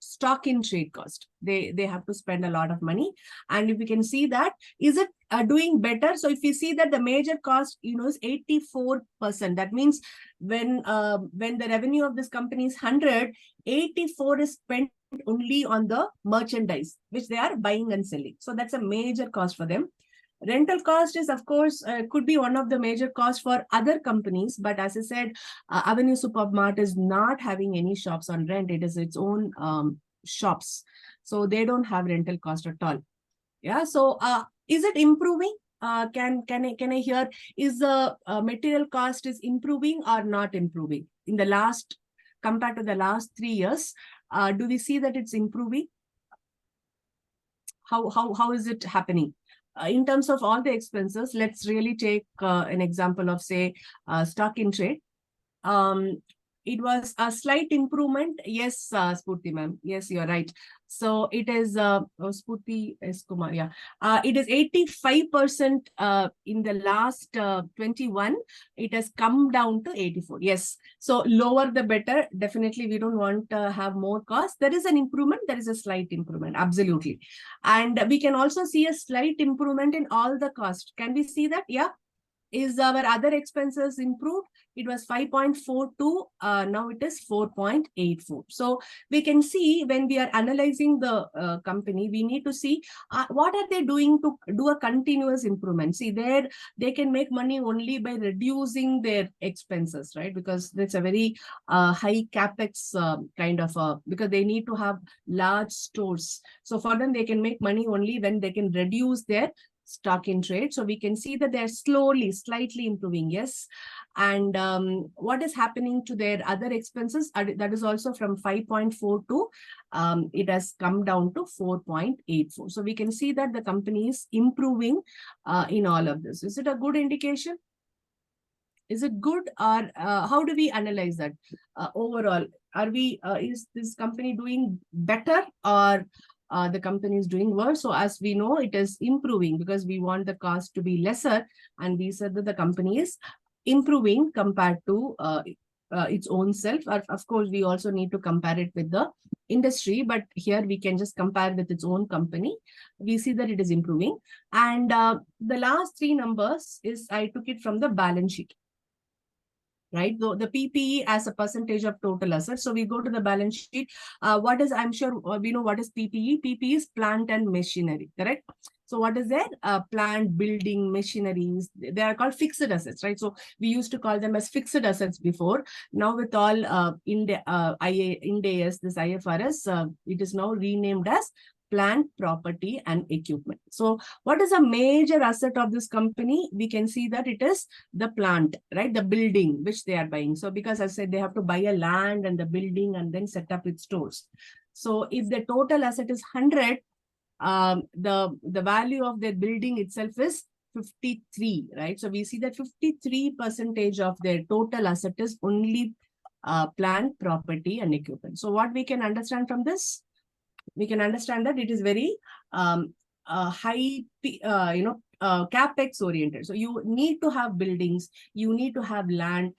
S3: stock in trade cost. They have to spend a lot of money. And if you can see that, is it doing better? So if you see that the major cost is 84%, that means when the revenue of this company is 100, 84 is spent only on the merchandise which they are buying and selling. So that's a major cost for them. Rental cost is, of course, could be one of the major costs for other companies. But as I said, Avenue Supermart is not having any shops on rent. It is its own shops. So they don't have rental cost at all. Yeah. So is it improving? Can I hear, is the material cost is improving or not improving in the last, compared to the last 3 years? Do we see that it's improving? How is it happening? In terms of all the expenses, let's really take an example of, say, stock in trade. it was a slight improvement. Yes, Spurti ma'am. Yes, you're right. So it is Spurti S. Kumar. Yeah, it is 85% in the last 21. It has come down to 84. Yes. So lower the better. Definitely, we don't want to have more cost. There is an improvement. There is a slight improvement. Absolutely. And we can also see a slight improvement in all the cost. Can we see that? Yeah. Is our other expenses improved? It was 5.42. Now it is 4.84. So we can see when we are analyzing the company, we need to see what are they doing to do a continuous improvement. See, there they can make money only by reducing their expenses, right? Because it's a very high capex kind of because they need to have large stores. So for them, they can make money only when they can reduce their stock in trade. So we can see that they're slowly, slightly improving. Yes. And what is happening to their other expenses? That is also from 5.42. It has come down to 4.84. So we can see that the company is improving in all of this. Is it a good indication? Is it good, or how do we analyze that overall? Are we, is this company doing better, or the company is doing worse? So as we know, it is improving because we want the cost to be lesser, and we said that the company is improving compared to its own self. Of course, we also need to compare it with the industry, but here we can just compare with its own company. We see that it is improving. And the last three numbers is, I took it from the balance sheet. Right? The PPE as a percentage of total assets. So we go to the balance sheet. What is, I'm sure we know what is PPE. PPE is plant and machinery, correct? So what is that? Plant, building, machineries. They are called fixed assets, right? So we used to call them as fixed assets before. Now with all Ind AS, this IFRS, it is now renamed as plant, property, and equipment. So what is a major asset of this company? We can see that it is the plant, right? The building which they are buying. So because I said they have to buy a land and the building and then set up its stores. So if the total asset is 100, the value of their building itself is 53, right? So we see that 53% of their total asset is only plant, property, and equipment. So what we can understand from this? We can understand that it is very high, capex oriented. So you need to have buildings, you need to have land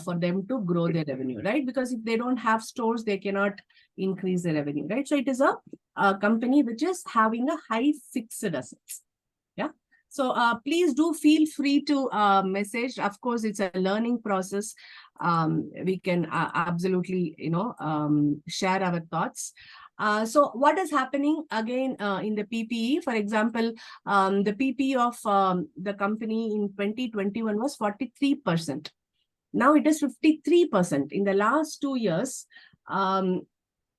S3: for them to grow their revenue, right? Because if they don't have stores, they cannot increase their revenue, right? So it is a company which is having a high fixed assets. Yeah. So please do feel free to message. Of course, it's a learning process. We can absolutely, share our thoughts. So what is happening again in the PPE? For example, the PPE of the company in 2021 was 43%. Now it is 53%. In the last 2 years, from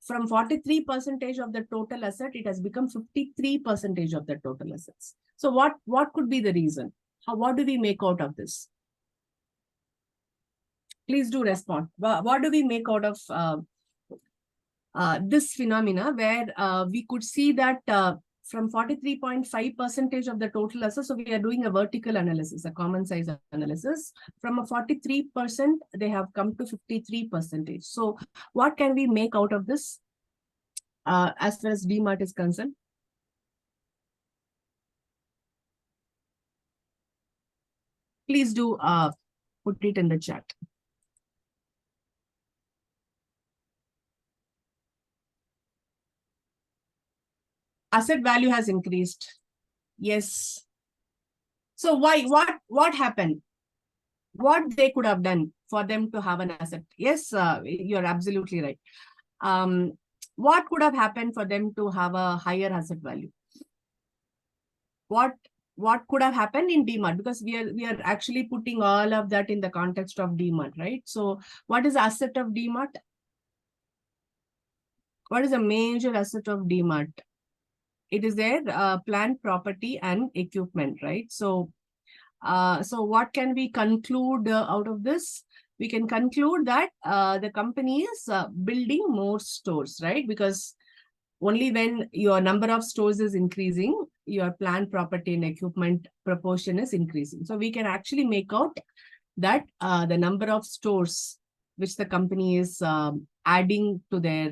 S3: 43% of the total asset, it has become 53% of the total assets. So what could be the reason? What do we make out of this? Please do respond. What do we make out of this phenomena where we could see that from 43.5% of the total assets, so we are doing a vertical analysis, a common size analysis. From a 43%, they have come to 53%. So what can we make out of this as far as DMart is concerned? Please do put it in the chat. Asset value has increased. Yes. So why? What happened? What they could have done for them to have an asset? Yes, you're absolutely right. What could have happened for them to have a higher asset value? What could have happened in DMart? Because we are actually putting all of that in the context of DMart, right? So what is the asset of DMart? What is a major asset of DMart? It is their plant, property, and equipment, right? So, so what can we conclude out of this? We can conclude that the company is building more stores, right? Because only when your number of stores is increasing, your plant, property, and equipment proportion is increasing. So we can actually make out that the number of stores which the company is adding to their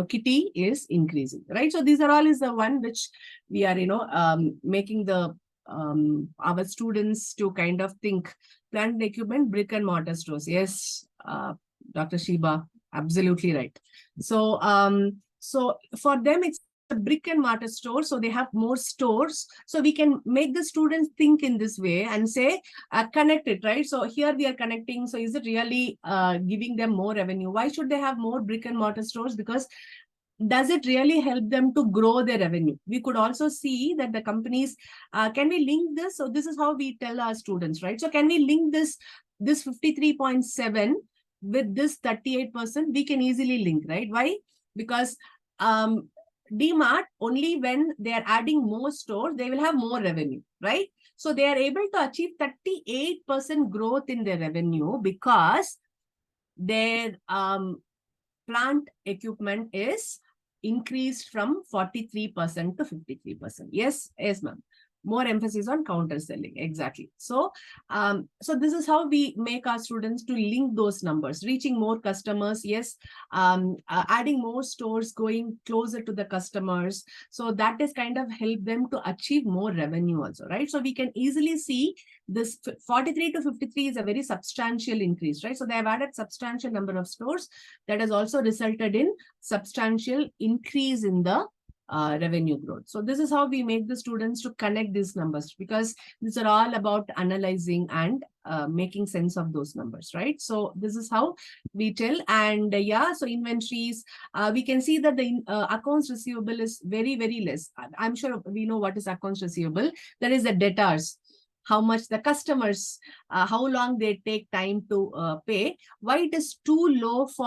S3: kitty is increasing, right? So these are all is the one which we are making the our students to kind of think plant and equipment, brick and mortar stores. Yes, Dr. Sheba, absolutely right. So so for them it's a brick and mortar store, so they have more stores, so we can make the students think in this way and say connect it, right? So here we are connecting, so is it really giving them more revenue? Why should they have more brick and mortar stores? Because does it really help them to grow their revenue? We could also see that the companies, can we link this? So this is how we tell our students, right? So can we link this 53.7 with this 38%? We can easily link, right? Why? Because DMart, only when they are adding more stores, they will have more revenue, right? So they are able to achieve 38% growth in their revenue because their plant equipment is increased from 43% to 53%. Yes, yes, ma'am. More emphasis on counter selling. Exactly. So, so this is how we make our students to link those numbers, reaching more customers. Yes, adding more stores, going closer to the customers. So that is kind of help them to achieve more revenue also, right? So we can easily see this 43 to 53 is a very substantial increase, right? So they have added substantial number of stores that has also resulted in substantial increase in the revenue growth. So this is how we make the students to connect these numbers, because these are all about analyzing and making sense of those numbers, right? So this is how we tell. And yeah, so inventories, we can see that the accounts receivable is very, very less. I'm sure we know what is accounts receivable. That is the debtors, how much the customers, how long they take time to pay. Why it is too low for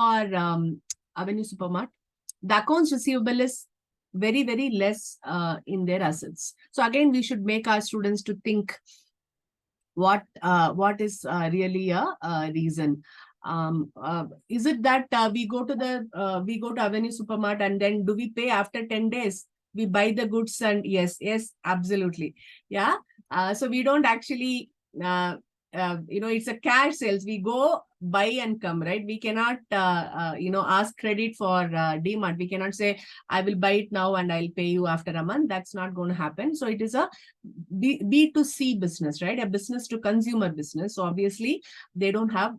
S3: Avenue Supermart? The accounts receivable is very, very less in their assets. So again, we should make our students to think what is really a reason. Is it that we go to Avenue Supermart and then do we pay after 10 days? We buy the goods and yes, absolutely. Yeah. So we don't actually, it's a cash sales. We go buy and come, right? We cannot, ask credit for DMart. We cannot say, I will buy it now and I'll pay you after a month. That's not going to happen. So it is a B2C business, right? A business to consumer business. So obviously they don't have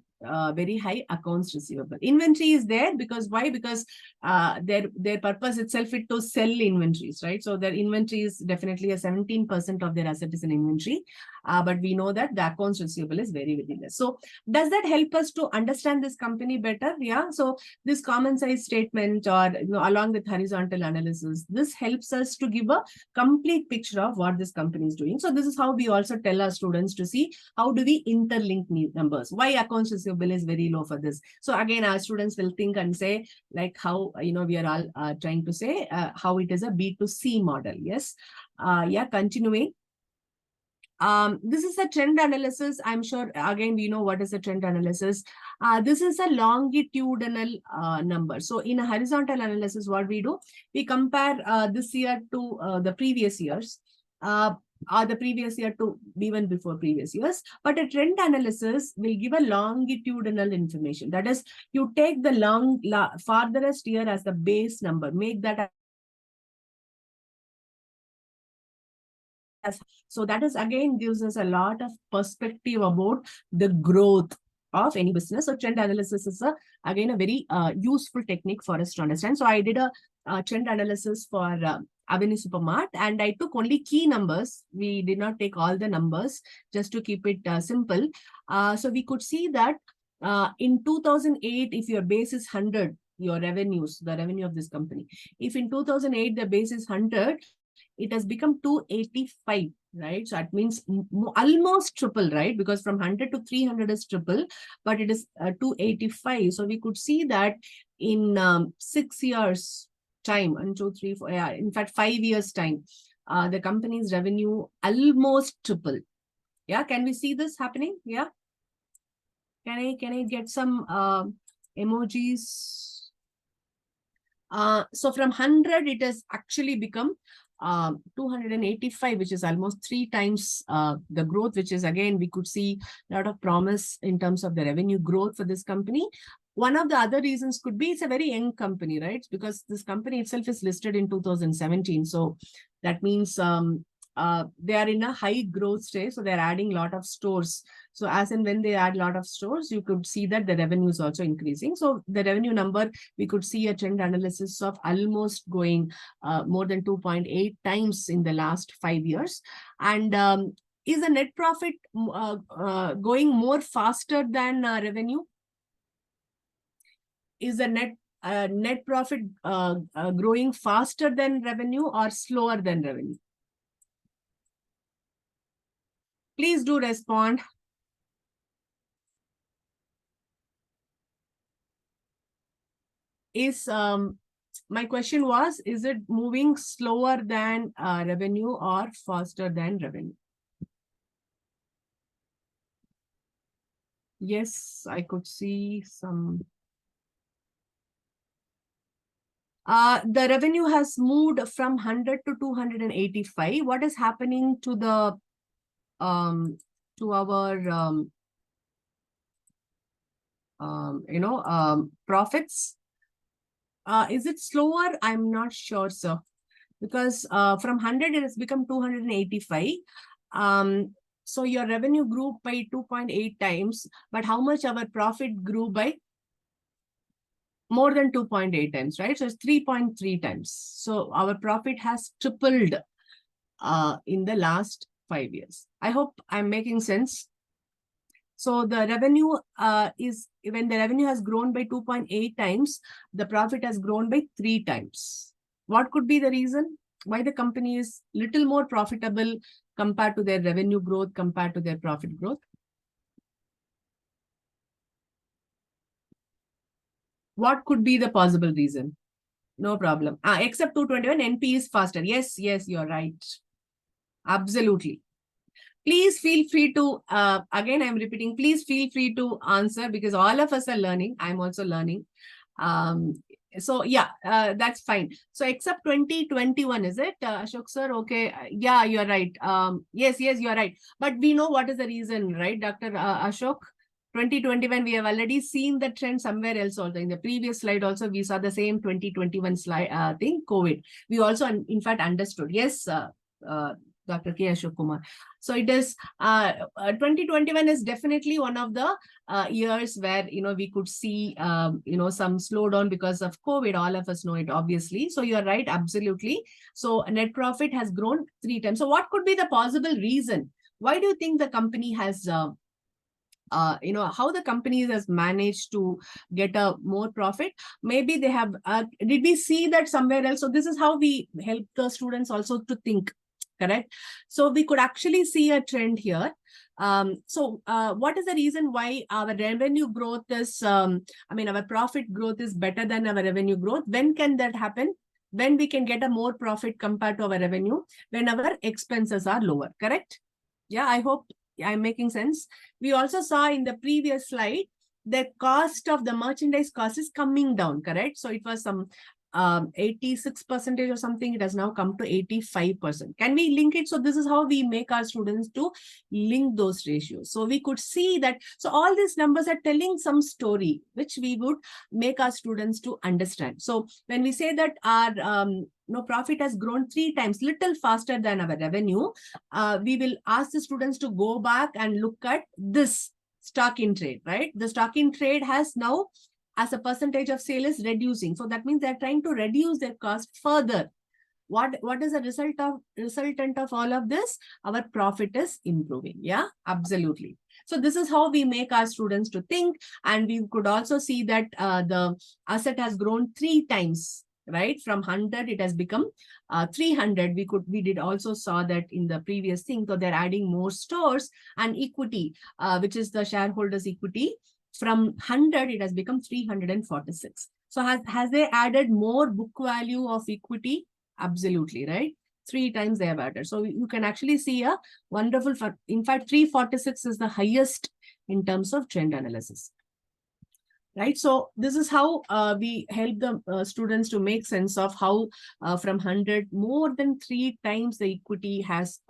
S3: very high accounts receivable. Inventory is there because why? Because their purpose itself is to sell inventories, right? So their inventory is definitely a 17% of their asset is in inventory. But we know that the accounts receivable is very, very less. So does that help us to understand this company better? Yeah. So this common size statement or along with horizontal analysis, this helps us to give a complete picture of what this company is doing. So this is how we also tell our students to see how do we interlink numbers. Why accounts receivable is very low for this. So again, our students will think and say like how, we are all trying to say how it is a B2C model. Yes. Yeah, continuing. This is a trend analysis. I'm sure, again, we know what is a trend analysis. This is a longitudinal number. So in a horizontal analysis, what we do, we compare this year to the previous years, or the previous year to even before previous years. But a trend analysis will give a longitudinal information. That is, you take the farthest year as the base number, make that so that is again gives us a lot of perspective about the growth of any business. So trend analysis is again a very useful technique for us to understand. So I did a trend analysis for Avenue Supermart and I took only key numbers. We did not take all the numbers just to keep it simple. So we could see that in 2008, if your base is 100, your revenues, the revenue of this company, if in 2008 the base is 100, it has become 285, right? So that means almost triple, right? Because from 100 to 300 is triple, but it is 285. So we could see that in 6 years time, 1, 2, 3, 4, yeah, in fact, 5 years time, the company's revenue almost triple. Yeah, can we see this happening? Yeah. Can I get some emojis? So from 100, it has actually become 285, which is almost 3 times the growth, which is again, we could see a lot of promise in terms of the revenue growth for this company. One of the other reasons could be it's a very young company, right? Because this company itself is listed in 2017. So that means they are in a high growth stage. So they're adding a lot of stores. So as and when they add a lot of stores, you could see that the revenue is also increasing. So the revenue number, we could see a trend analysis of almost going more than 2.8 times in the last 5 years. And is the net profit going more faster than revenue? Is the net profit growing faster than revenue or slower than revenue? Please do respond. Is my question was, is it moving slower than revenue or faster than revenue? Yes, I could see some. The revenue has moved from 100 to 285. What is happening to the to our profits? Is it slower? I'm not sure, sir, because from 100 it has become 285. So your revenue grew by 2.8 times, but how much our profit grew by? More than 2.8 times, right? So it's 3.3 times. So our profit has tripled in the last 5 years. I hope I'm making sense. So the revenue is, when the revenue has grown by 2.8 times, the profit has grown by 3 times. What could be the reason why the company is little more profitable compared to their revenue growth, compared to their profit growth? What could be the possible reason? No problem. Except 221, NP is faster. Yes, you're right. Absolutely. Please feel free to, again, I'm repeating, please feel free to answer because all of us are learning. I'm also learning. So yeah, that's fine. So except 2021, is it, Ashok sir? Okay. Yeah, you're right. Yes, you're right. But we know what is the reason, right, Dr. Ashok? 2021, we have already seen the trend somewhere else also. In the previous slide also, we saw the same 2021 slide thing, COVID. We also, in fact, understood. Yes, Dr. K. Ashok Kumar. So it is 2021 is definitely one of the years where we could see some slowdown because of COVID. All of us know it, obviously. So you're right, absolutely. So net profit has grown 3 times. So what could be the possible reason? Why do you think the company has how the company has managed to get a more profit? Maybe they have, did we see that somewhere else? So this is how we help the students also to think, correct? So we could actually see a trend here. What is the reason why our revenue growth is, our profit growth is better than our revenue growth? When can that happen? When we can get a more profit compared to our revenue, when our expenses are lower, correct? Yeah, I hope I'm making sense. We also saw in the previous slide, the cost of the merchandise cost is coming down, correct? So it was some 86% or something. It has now come to 85%. Can we link it? So this is how we make our students to link those ratios. So we could see that. So all these numbers are telling some story, which we would make our students to understand. So when we say that our profit has grown 3 times, little faster than our revenue, we will ask the students to go back and look at this stock in trade, right? The stock in trade has now, as a percentage of sale, is reducing. So that means they're trying to reduce their cost further. What is the resultant of all of this? Our profit is improving. Yeah, absolutely. So this is how we make our students to think. And we could also see that the asset has grown 3 times, right? From 100, it has become 300. We did also saw that in the previous thing. So they're adding more stores and equity, which is the shareholders' equity. From 100, it has become 346. So has they added more book value of equity? Absolutely, right? 3 times they have added. So you can actually see a wonderful, in fact, 346 is the highest in terms of trend analysis. right? So this is how we help the students to make sense of how from 100, more than 3 times the equity has,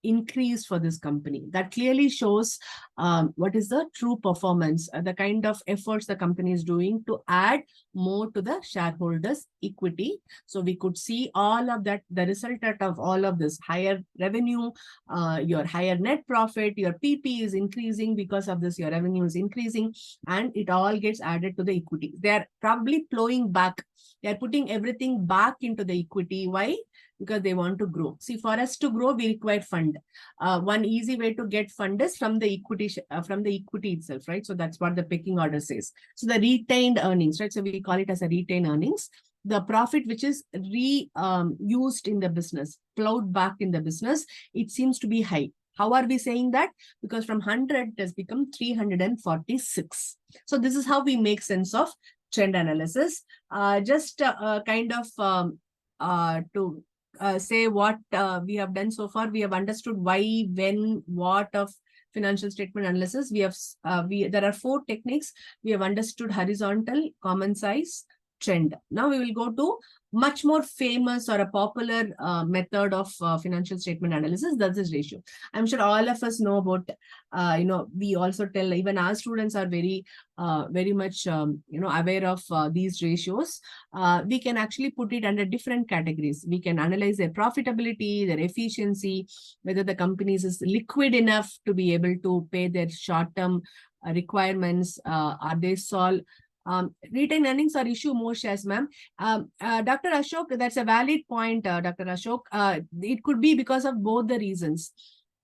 S3: increased for this company. That clearly shows what is the true performance, the kind of efforts the company is doing to add more to the shareholders' equity. So we could see all of that, the result out of all of this: higher revenue, your higher net profit, your PP is increasing because of this, your revenue is increasing, and it all gets added to the equity. They're probably plowing back. They're putting everything back into the equity. Why? Because they want to grow. See, for us to grow, we require fund. One easy way to get fund is from the equity itself, right? So that's what the pecking order says. So the retained earnings, right? So we call it as a retained earnings. The profit which is used in the business, plowed back in the business, it seems to be high. How are we saying that? Because from 100, it has become 346. So this is how we make sense of trend analysis. To say what we have done so far. We have understood why, when, what of financial statement analysis. We have there are 4 techniques. We have understood horizontal, common size, trend. Now we will go to much more famous or a popular method of financial statement analysis. That's this ratio. I'm sure all of us know about, we also tell, even our students are very much, aware of these ratios. We can actually put it under different categories. We can analyze their profitability, their efficiency, whether the companies is liquid enough to be able to pay their short-term requirements. Are they retained earnings or issue more shares, ma'am? Dr. Ashok, that's a valid point, Dr. Ashok. It could be because of both the reasons.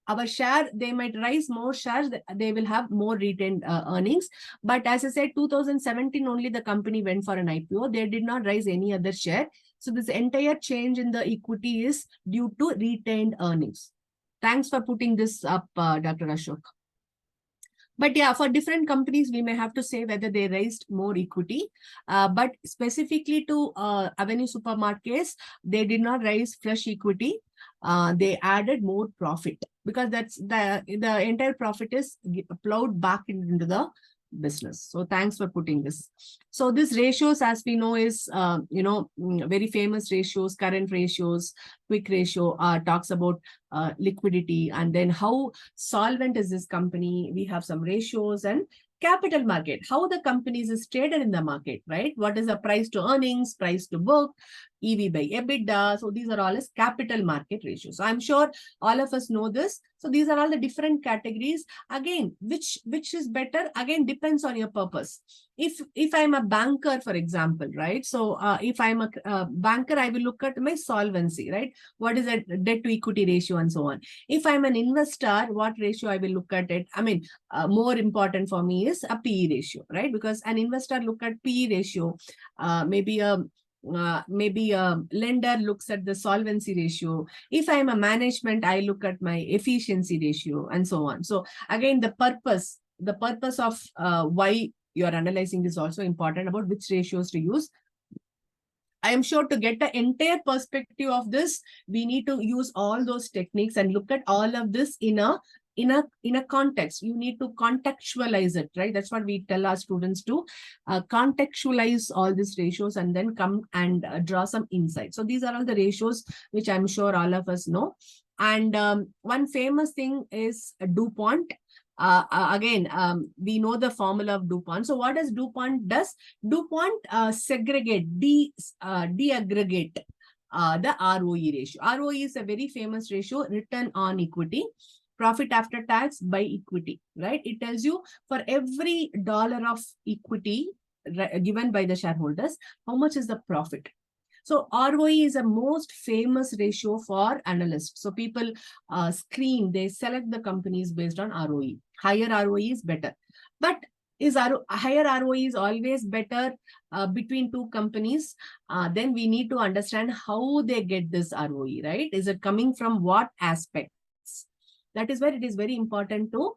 S3: Our share, they might raise more shares, they will have more retained earnings. But as I said, 2017 only the company went for an IPO. They did not raise any other share. So this entire change in the equity is due to retained earnings. Thanks for putting this up, Dr. Ashok. But yeah, for different companies, we may have to say whether they raised more equity. But specifically to Avenue Supermarkets, they did not raise fresh equity. They added more profit, because that's the entire profit is plowed back into the business. So thanks for putting this. So these ratios, as we know, is very famous ratios. Current ratios, quick ratio talks about liquidity, and then how solvent is this company. We have some ratios. And capital market, how the companies is traded in the market, right? What is the price to earnings, price to book, EV by EBITDA. So these are all as capital market ratios. So I'm sure all of us know this. So these are all the different categories. Again, which is better? Again, depends on your purpose. If I'm a banker, for example, right? So if I'm a banker, I will look at my solvency, right? What is that debt to equity ratio and so on. If I'm an investor, what ratio I will look at it? I mean, more important for me is a PE ratio, right? Because an investor look at PE ratio, maybe a lender looks at the solvency ratio. If I'm a management, I look at my efficiency ratio and so on. So again, the purpose of why you are analyzing is also important, about which ratios to use. I am sure to get the entire perspective of this, we need to use all those techniques and look at all of this in a context. You need to contextualize it, right? That's what we tell our students to contextualize all these ratios and then come and draw some insight. So these are all the ratios which I'm sure all of us know. And one famous thing is DuPont. We know the formula of DuPont. So what does DuPont does? DuPont deaggregate the ROE ratio. ROE is a very famous ratio, return on equity, profit after tax by equity, right? It tells you for every dollar of equity given by the shareholders, how much is the profit. So ROE is a most famous ratio for analysts. So people screen, they select the companies based on ROE. Higher ROE is better. But higher ROE is always better between two companies? Then we need to understand how they get this ROE, right? Is it coming from what aspects? That is where it is very important to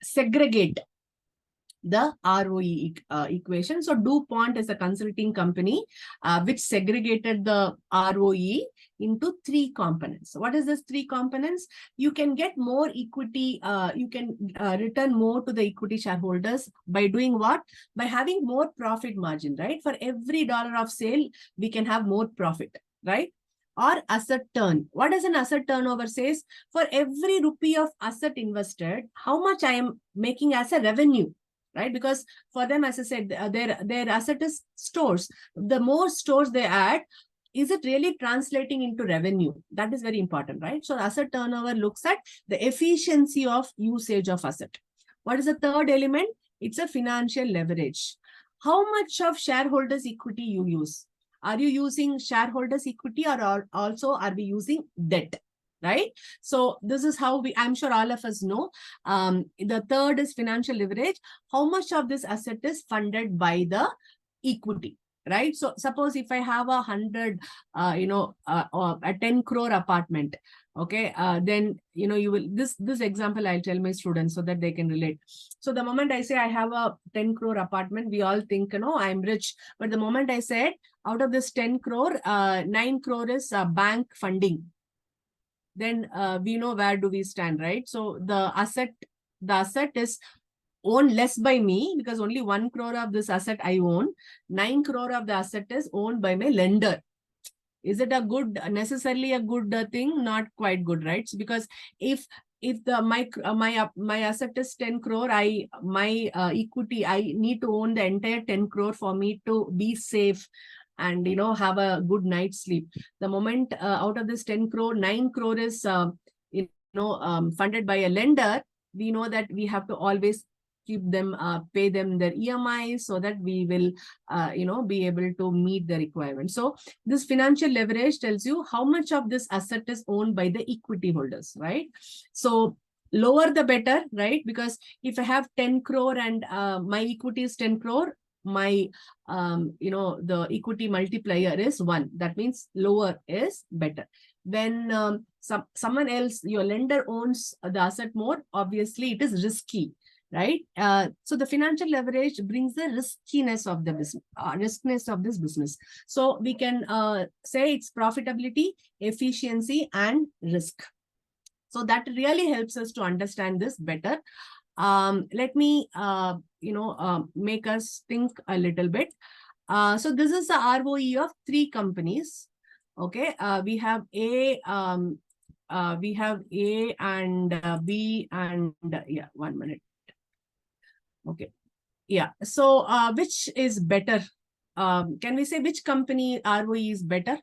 S3: segregate the ROE equation. So DuPont is a consulting company which segregated the ROE into three components. What is this three components? You can get more equity, you can return more to the equity shareholders by doing what? By having more profit margin, right? For every dollar of sale, we can have more profit, right? Or asset turn. What does an asset turnover says? For every rupee of asset invested, how much I am making as a revenue, right? Because for them, as I said, their asset is stores. The more stores they add, is it really translating into revenue? That is very important, right? So asset turnover looks at the efficiency of usage of asset. What is the third element? It's a financial leverage. How much of shareholders' equity you use? Are you using shareholders' equity, or also are we using debt? Right? So this is how I'm sure all of us know. The third is financial leverage. How much of this asset is funded by the equity? Right? So suppose if I have 100, a 10 crore apartment, okay, then, you will, this example I'll tell my students so that they can relate. So the moment I say I have a 10 crore apartment, we all think, I'm rich. But the moment I said, out of this 10 crore, 9 crore is bank funding, then we know where do we stand, right? So the asset is owned less by me, because only 1 crore of this asset I own. 9 crore of the asset is owned by my lender. Is it necessarily a good thing? Not quite good, right? So because if my asset is 10 crore, my equity, I need to own the entire 10 crore for me to be safe and have a good night's sleep. The moment out of this 10 crore, 9 crore is funded by a lender, we know that we have to always keep them, pay them their EMI, so that we will be able to meet the requirement. So this financial leverage tells you how much of this asset is owned by the equity holders, right? So lower the better, right? Because if I have 10 crore and my equity is 10 crore, my the equity multiplier is 1. That means lower is better. When someone else, your lender, owns the asset more, obviously it is risky, right? So the financial leverage brings the riskiness of the business, So we can say it's profitability, efficiency, and risk. So that really helps us to understand this better. Let me make us think a little bit. So this is the ROE of 3 companies. Okay, we have A, and B, and yeah, 1 minute. Okay, yeah. So which is better? Can we say which company ROE is better?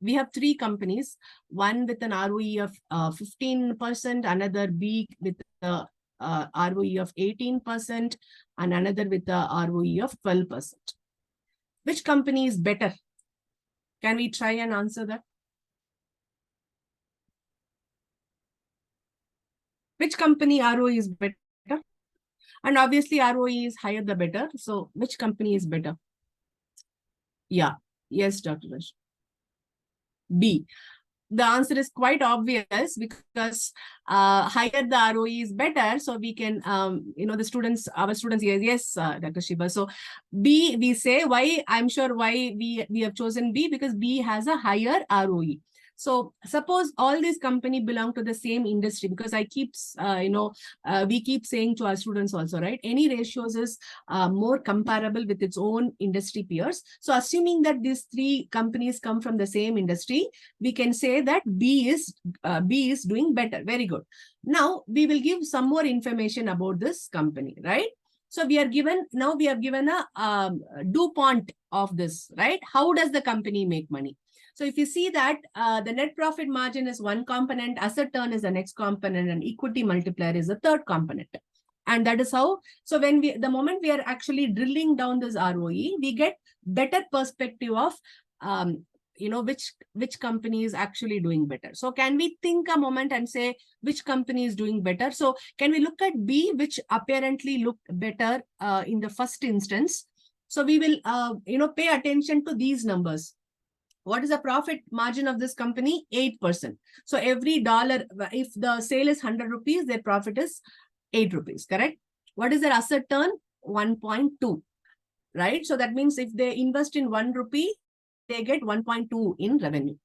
S3: We have 3 companies, one with an ROE of 15%, another B with a ROE of 18%, and another with a ROE of 12%. Which company is better? Can we try and answer that? Which company ROE is better? And obviously ROE is higher the better. So which company is better? Yeah. Yes, Dr. Rash. B. The answer is quite obvious, because higher the ROE is better. So we can, our students, yes, Dr. Shiba. So B, we say why, I'm sure why we have chosen B, because B has a higher ROE. So suppose all these companies belong to the same industry, because I keep, we keep saying to our students also, right? Any ratios is more comparable with its own industry peers. So assuming that these 3 companies come from the same industry, we can say that B is doing better. Very good. Now we will give some more information about this company, right? So we have given a DuPont of this, right? How does the company make money? So if you see that the net profit margin is 1 component, asset turn is the next component, and equity multiplier is the 3rd component. And that is how, so when the moment we are actually drilling down this ROE, we get better perspective of, which company is actually doing better. So can we think a moment and say which company is doing better? So can we look at B, which apparently looked better in the first instance? So we will, pay attention to these numbers. What is the profit margin of this company? 8%. So every dollar, if the sale is 100 rupees, their profit is 8 rupees, correct? What is their asset turn? 1.2, right? So that means if they invest in 1 rupee, they get 1.2 in revenue.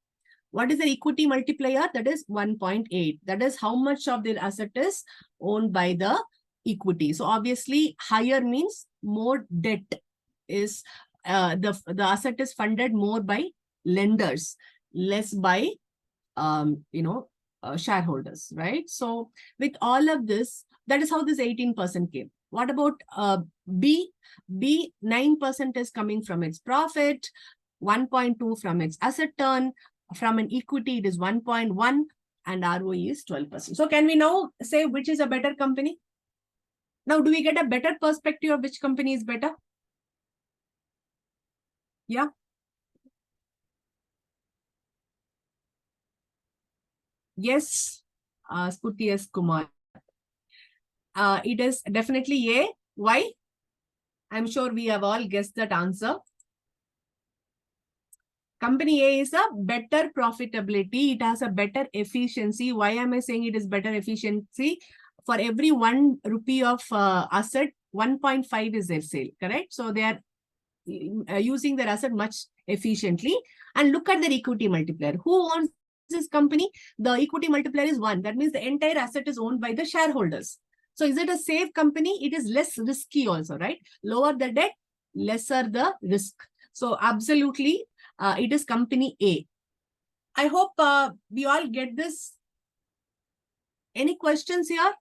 S3: What is the equity multiplier? That is 1.8. That is how much of their asset is owned by the equity. So obviously higher means more debt is, the asset is funded more by lenders, less by shareholders, right? So with all of this, that is how this 18% came. What about B? B, 9% is coming from its profit, 1.2 from its asset turn, from an equity it is 1.1, and ROE is 12%. So can we now say which is a better company? Now, do we get a better perspective of which company is better? Yeah. Yes, Spooty S. Kumar. It is definitely A. Why? I'm sure we have all guessed that answer. Company A is a better profitability. It has a better efficiency. Why am I saying it is better efficiency? For every 1 rupee of asset, 1.5 is their sale, correct? So they are using their asset much efficiently. And look at their equity multiplier. Who owns this company? The equity multiplier is 1. That means the entire asset is owned by the shareholders. So is it a safe company? It is less risky also, right? Lower the debt, lesser the risk. So absolutely, it is company A. I hope we all get this. Any questions here?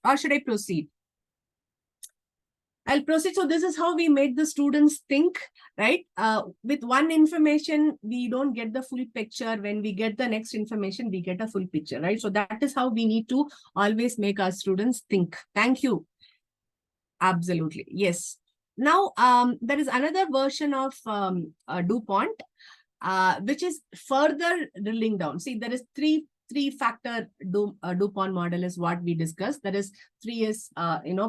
S3: Or should I proceed? I'll proceed. So this is how we made the students think, right? With one information, we don't get the full picture. When we get the next information, we get a full picture, right? So that is how we need to always make our students think. Thank you. Absolutely. Yes. Now, there is another version of DuPont, which is further drilling down. See, there is three-factor DuPont model is what we discussed. There is 3 is,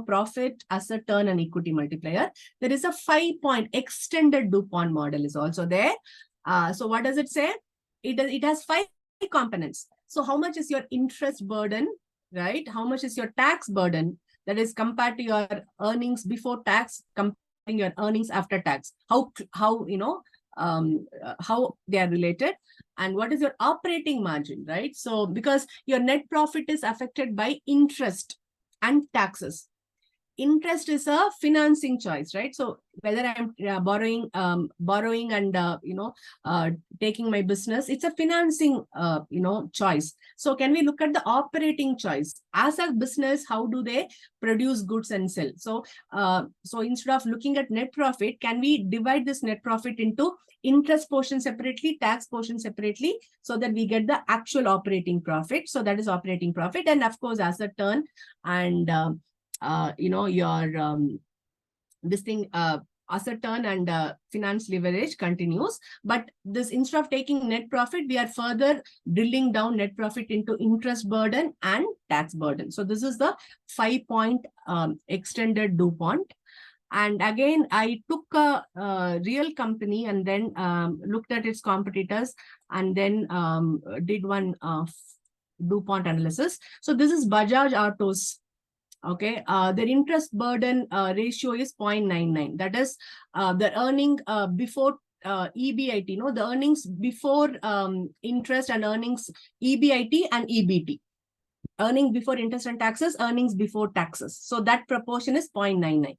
S3: profit, asset turn, and equity multiplier. There is a 5-point extended DuPont model is also there. So what does it say? It has 5 components. So how much is your interest burden, right? How much is your tax burden? That is compared to your earnings before tax, comparing your earnings after tax. How they are related, and what is your operating margin, right? So because your net profit is affected by interest and taxes. Interest is a financing choice, right? So whether I'm borrowing and taking my business, it's a financing choice. So can we look at the operating choice? As a business, how do they produce goods and sell? So instead of looking at net profit, can we divide this net profit into interest portion separately, tax portion separately, so that we get the actual operating profit? So that is operating profit. And of course, asset turn and asset turn and finance leverage continues. But this, instead of taking net profit, we are further drilling down net profit into interest burden and tax burden. So this is the 5-point extended DuPont. And again, I took a real company and then looked at its competitors and then did one DuPont analysis. So this is Bajaj Autos. Okay, their interest burden ratio is 0.99. That is the earning before EBIT, the earnings before interest and earnings EBIT and EBT. Earning before interest and taxes, earnings before taxes. So that proportion is 0.99.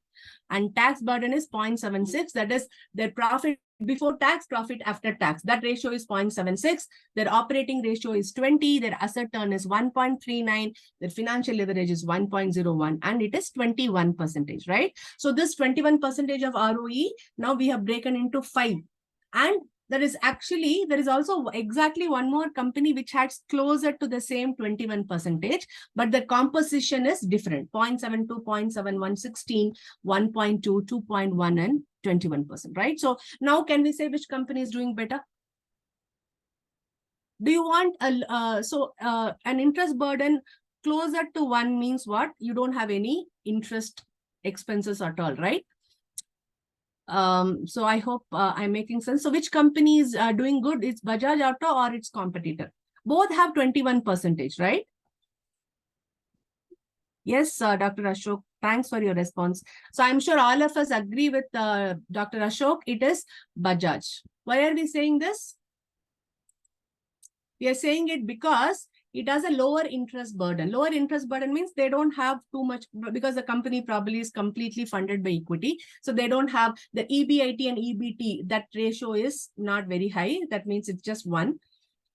S3: And tax burden is 0.76. That is their profit before tax, profit after tax. That ratio is 0.76. Their operating ratio is 20. Their asset turn is 1.39. Their financial leverage is 1.01. And it is 21%, right? So this 21% of ROE, now we have broken into 5. And there is also exactly one more company which has closer to the same 21%, but the composition is different. 0.72, 0.71, 16, 1.2, 2.1, and 21%, right? So now can we say which company is doing better? Do you want an interest burden closer to 1 means what? You don't have any interest expenses at all, right? So I hope I'm making sense. So which company is doing good? It's Bajaj Auto or its competitor? Both have 21%, right? Yes, Dr. Ashok, thanks for your response. So I'm sure all of us agree with Dr. Ashok. It is Bajaj. Why are we saying this? We are saying it because it has a lower interest burden. Lower interest burden means they don't have too much, because the company probably is completely funded by equity. So they don't have the EBIT and EBT, that ratio is not very high. That means it's just 1.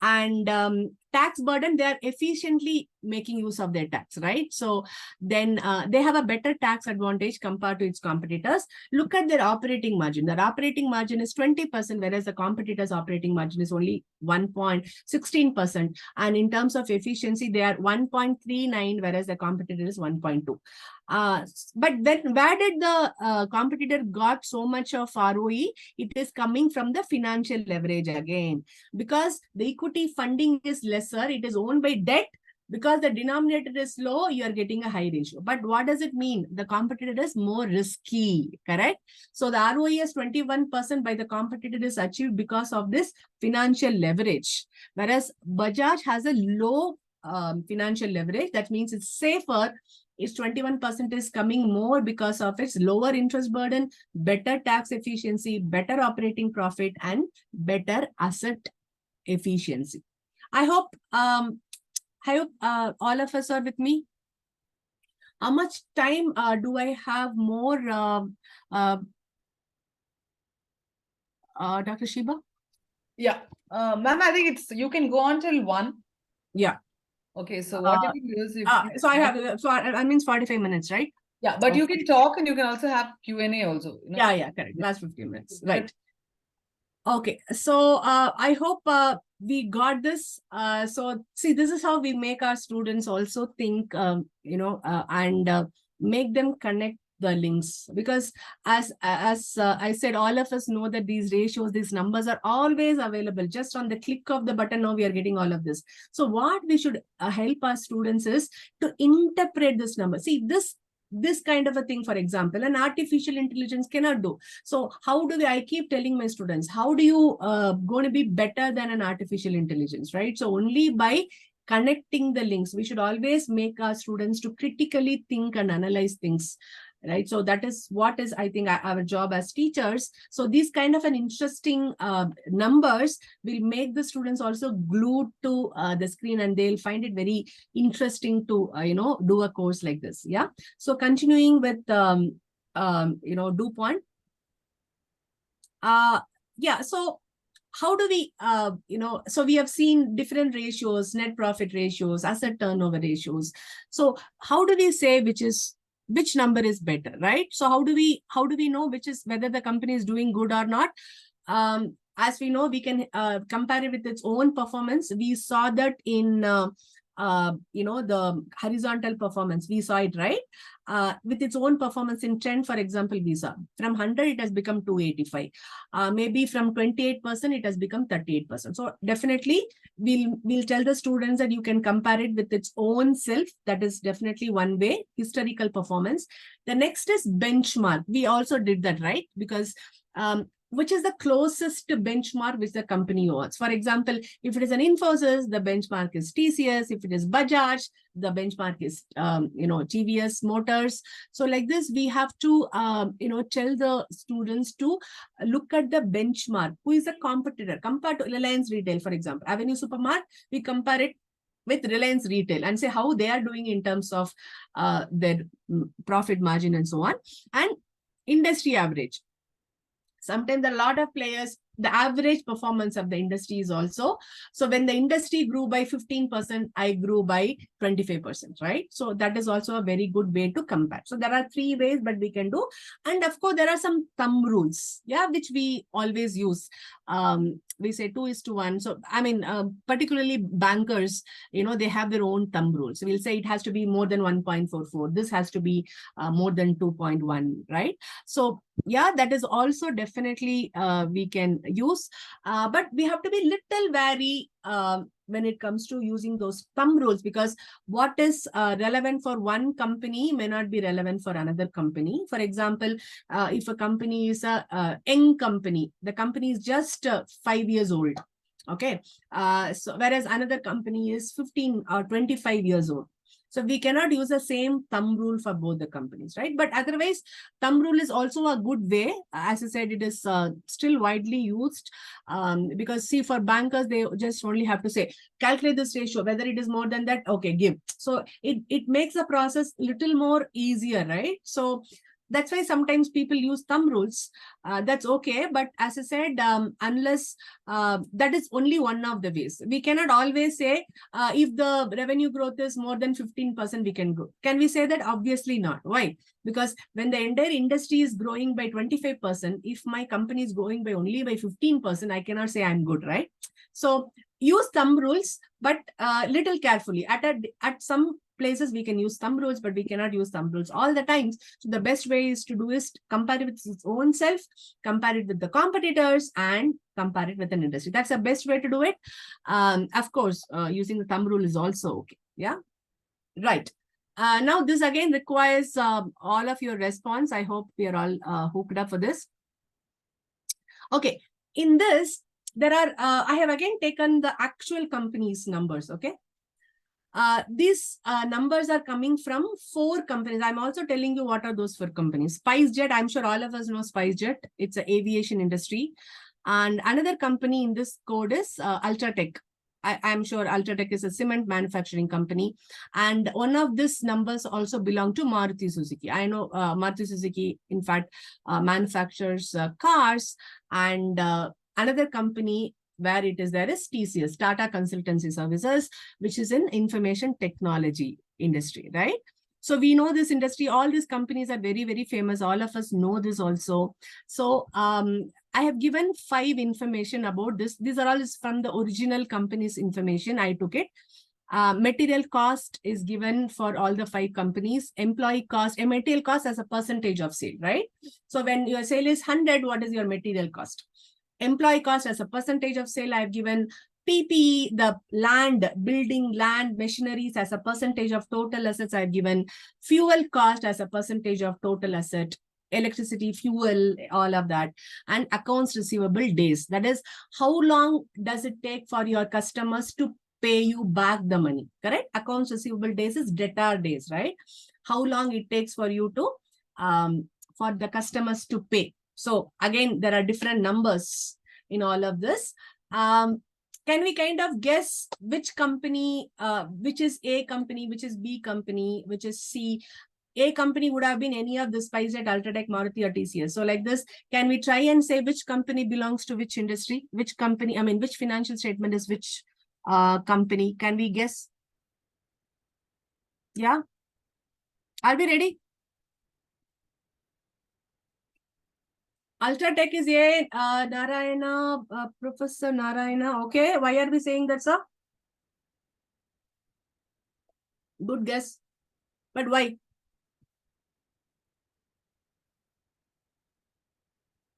S3: And tax burden, they are efficiently making use of their tax, right? So then they have a better tax advantage compared to its competitors. Look at their operating margin. Their operating margin is 20%, whereas the competitors' operating margin is only 1.16%. And in terms of efficiency, they are 1.39, whereas the competitor is 1.2. But then where did the competitor got so much of ROE? It is coming from the financial leverage again, because the equity funding is lesser. It is owned by debt. Because the denominator is low, you are getting a high ratio. But what does it mean? The competitor is more risky, correct? So the ROE is 21% by the competitor is achieved because of this financial leverage. Whereas Bajaj has a low financial leverage. That means it's safer. Its 21% is coming more because of its lower interest burden, better tax efficiency, better operating profit, and better asset efficiency. I hope all of us are with me. How much time do I have more, Dr. Shiba?
S1: Yeah. Ma'am, I think you can go on till 1.
S3: Yeah.
S1: Okay, so what if you use
S3: so I means 45 minutes, right?
S1: Yeah, but you can talk and you can also have Q&A also. You know?
S3: Yeah, correct. Last 15 minutes, right? Okay, so I hope we got this. So see, this is how we make our students also think, and make them connect the links, because as I said, all of us know that these ratios, these numbers are always available. Just on the click of the button, now we are getting all of this. So what we should help our students is to interpret this number. See, this kind of a thing, for example, an artificial intelligence cannot do. So how do I keep telling my students, how do you going to be better than an artificial intelligence, right? So only by connecting the links. We should always make our students to critically think and analyze things, right? So that is what is, I think, our job as teachers. So these kind of an interesting numbers will make the students also glued to the screen, and they'll find it very interesting to do a course like this. Yeah. So continuing with DuPont. Yeah. So how do we, so we have seen different ratios, net profit ratios, asset turnover ratios. So how do we say which number is better, right? So how do we know whether the company is doing good or not? As we know, we can compare it with its own performance. We saw that in the horizontal performance. We saw it, right? With its own performance in trend, for example, we saw from 100 it has become 285. Maybe from 28% it has become 38%. So definitely we'll tell the students that you can compare it with its own self. That is definitely one way. Historical performance. The next is benchmark. We also did that, right? Because which is the closest benchmark which the company wants. For example, if it is an Infosys, the benchmark is TCS. If it is Bajaj, the benchmark is TVS Motors. So like this, we have to tell the students to look at the benchmark. Who is the competitor compared to Reliance Retail, for example? Avenue Supermart, we compare it with Reliance Retail and say how they are doing in terms of their profit margin and so on. And industry average. Sometimes a lot of players, the average performance of the industry is also. So when the industry grew by 15%, I grew by 25%, right? So that is also a very good way to compare. So there are 3 ways, but we can do. And of course, there are some thumb rules, which we always use. We say 2:1. So, I mean, particularly bankers, they have their own thumb rules. So we'll say it has to be more than 1.44. This has to be more than 2.1, right? So, that is also definitely we can use. But we have to be little wary when it comes to using those thumb rules, because what is relevant for one company may not be relevant for another company. For example, if a company is a young company, the company is just 5 years old. Okay. So whereas another company is 15 or 25 years old. So we cannot use the same thumb rule for both the companies, right? But otherwise, thumb rule is also a good way. As I said, it is still widely used because see, for bankers, they just only have to say, calculate this ratio, whether it is more than that, okay, give. So it makes the process little more easier, right? So that's why sometimes people use thumb rules. That's okay. But as I said, unless that is only one of the ways. We cannot always say if the revenue growth is more than 15%, we can grow. Can we say that? Obviously not. Why? Because when the entire industry is growing by 25%, if my company is growing by only by 15%, I cannot say I'm good, right? So use thumb rules, but little carefully. At some places we can use thumb rules, but we cannot use thumb rules all the times. So the best way is to do is compare it with its own self, compare it with the competitors, and compare it with an industry. That's the best way to do it. Of course, using the thumb rule is also okay. Yeah, right. Now this again requires all of your response. I hope we are all hooked up for this. Okay, in this, there are, I have again taken the actual companies' numbers, okay? These numbers are coming from 4 companies. I'm also telling you what are those 4 companies. SpiceJet, I'm sure all of us know SpiceJet. It's an aviation industry. And another company in this code is Ultratech. I'm sure Ultratech is a cement manufacturing company. And one of these numbers also belong to Maruti Suzuki. I know Maruti Suzuki, in fact, manufactures cars. And another company where it is there is TCS, Tata Consultancy Services, which is in information technology industry, right? So we know this industry, all these companies are very, very famous. All of us know this also. So I have given 5 information about this. These are all from the original company's information. I took it. Material cost is given for all the 5 companies. Employee cost, a material cost as a percentage of sale, right? So when your sale is 100, what is your material cost? Employee cost as a percentage of sale, I've given PPE, the land, building, land, machineries as a percentage of total assets. I've given fuel cost as a percentage of total asset, electricity, fuel, all of that, and accounts receivable days. That is, how long does it take for your customers to pay you back the money, correct? Accounts receivable days is debtor days, right? How long it takes for you to, for the customers to pay. So again, there are different numbers in all of this. Can we kind of guess which company, which is A company, which is B company, which is C? A company would have been any of the SpiceJet, Ultratech, Maruti, or TCS. So like this, can we try and say which company belongs to which industry? Which company, I mean, which financial statement is which company? Can we guess? Yeah? Are we ready? Ultratech is A, Narayana, Professor Narayana. Okay, why are we saying that, sir? Good guess. But why?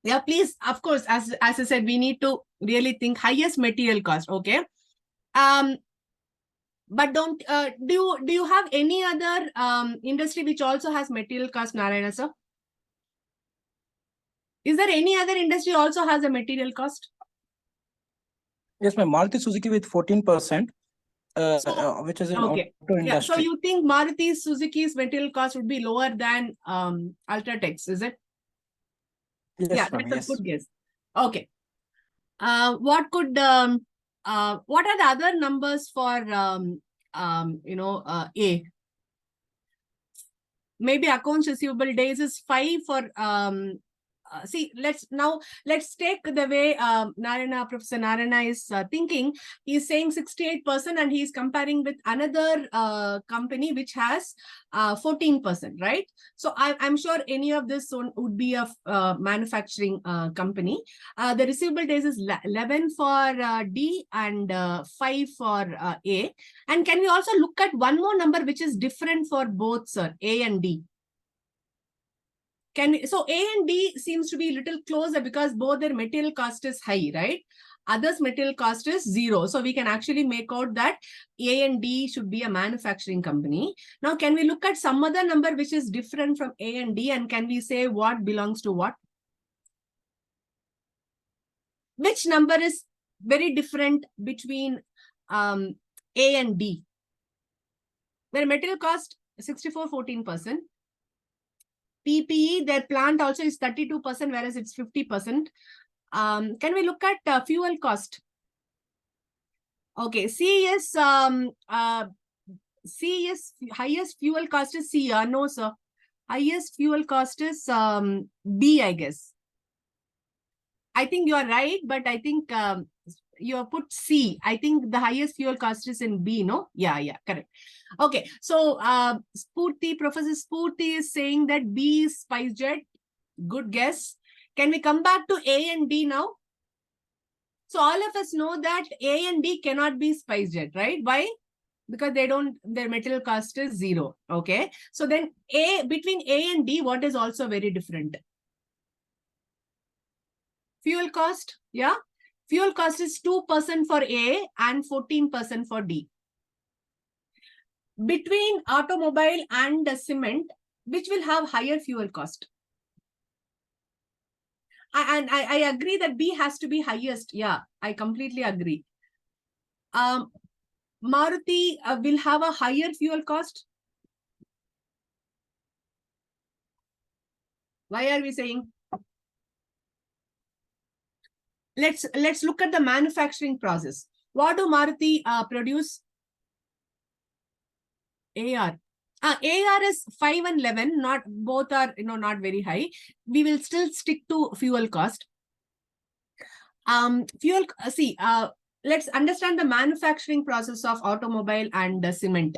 S3: Yeah, please, of course, as I said, we need to really think highest material cost, okay? But don't, do you have any other industry which also has material cost, Narayana, sir? Is there any other industry also has a material cost?
S4: Yes, ma'am. Maruti Suzuki with 14%, which is in
S3: Okay.
S4: auto industry.
S3: Yeah. So you think Maruti Suzuki's material cost would be lower than Ultratech's, is it?
S4: Yes,
S3: Yeah,
S4: ma'am.
S3: that's
S4: Yes.
S3: a good guess. Okay. What could what are the other numbers for A? Maybe accounts receivable days is 5 for see, let's take the way Professor Narayana is thinking. He's saying 68% and he's comparing with another company which has 14%, right? So I'm sure any of this would be a manufacturing company. The receivable days is 11 for D and 5 for A. And can we also look at one more number which is different for both, sir, A and D? Can we, so A and D seems to be a little closer because both their material cost is high, right? Others material cost is 0. So we can actually make out that A and D should be a manufacturing company. Now, can we look at some other number which is different from A and D, and can we say what belongs to what? Which number is very different between A and D? Their material cost 64.14%. PPE, their plant also is 32%, whereas it's 50%. Can we look at fuel cost? Okay, CES, CES highest fuel cost is C. No, sir. Highest fuel cost is B, I guess. I think you are right, but I think you have put C. I think the highest fuel cost is in B, no? Yeah, correct. Okay, so Professor Spurti is saying that B is SpiceJet. Good guess. Can we come back to A and D now? So all of us know that A and D cannot be SpiceJet, right? Why? Because their material cost is 0. Okay. So then between A and D, what is also very different? Fuel cost. Yeah. Fuel cost is 2% for A and 14% for D. Between automobile and cement, which will have higher fuel cost? I agree that B has to be highest. Yeah, I completely agree. Maruti will have a higher fuel cost. Why are we saying? Let's look at the manufacturing process. What do Maruti produce? AR. AR is 5 and 11. Not both are not very high. We will still stick to fuel cost. Let's understand the manufacturing process of automobile and cement.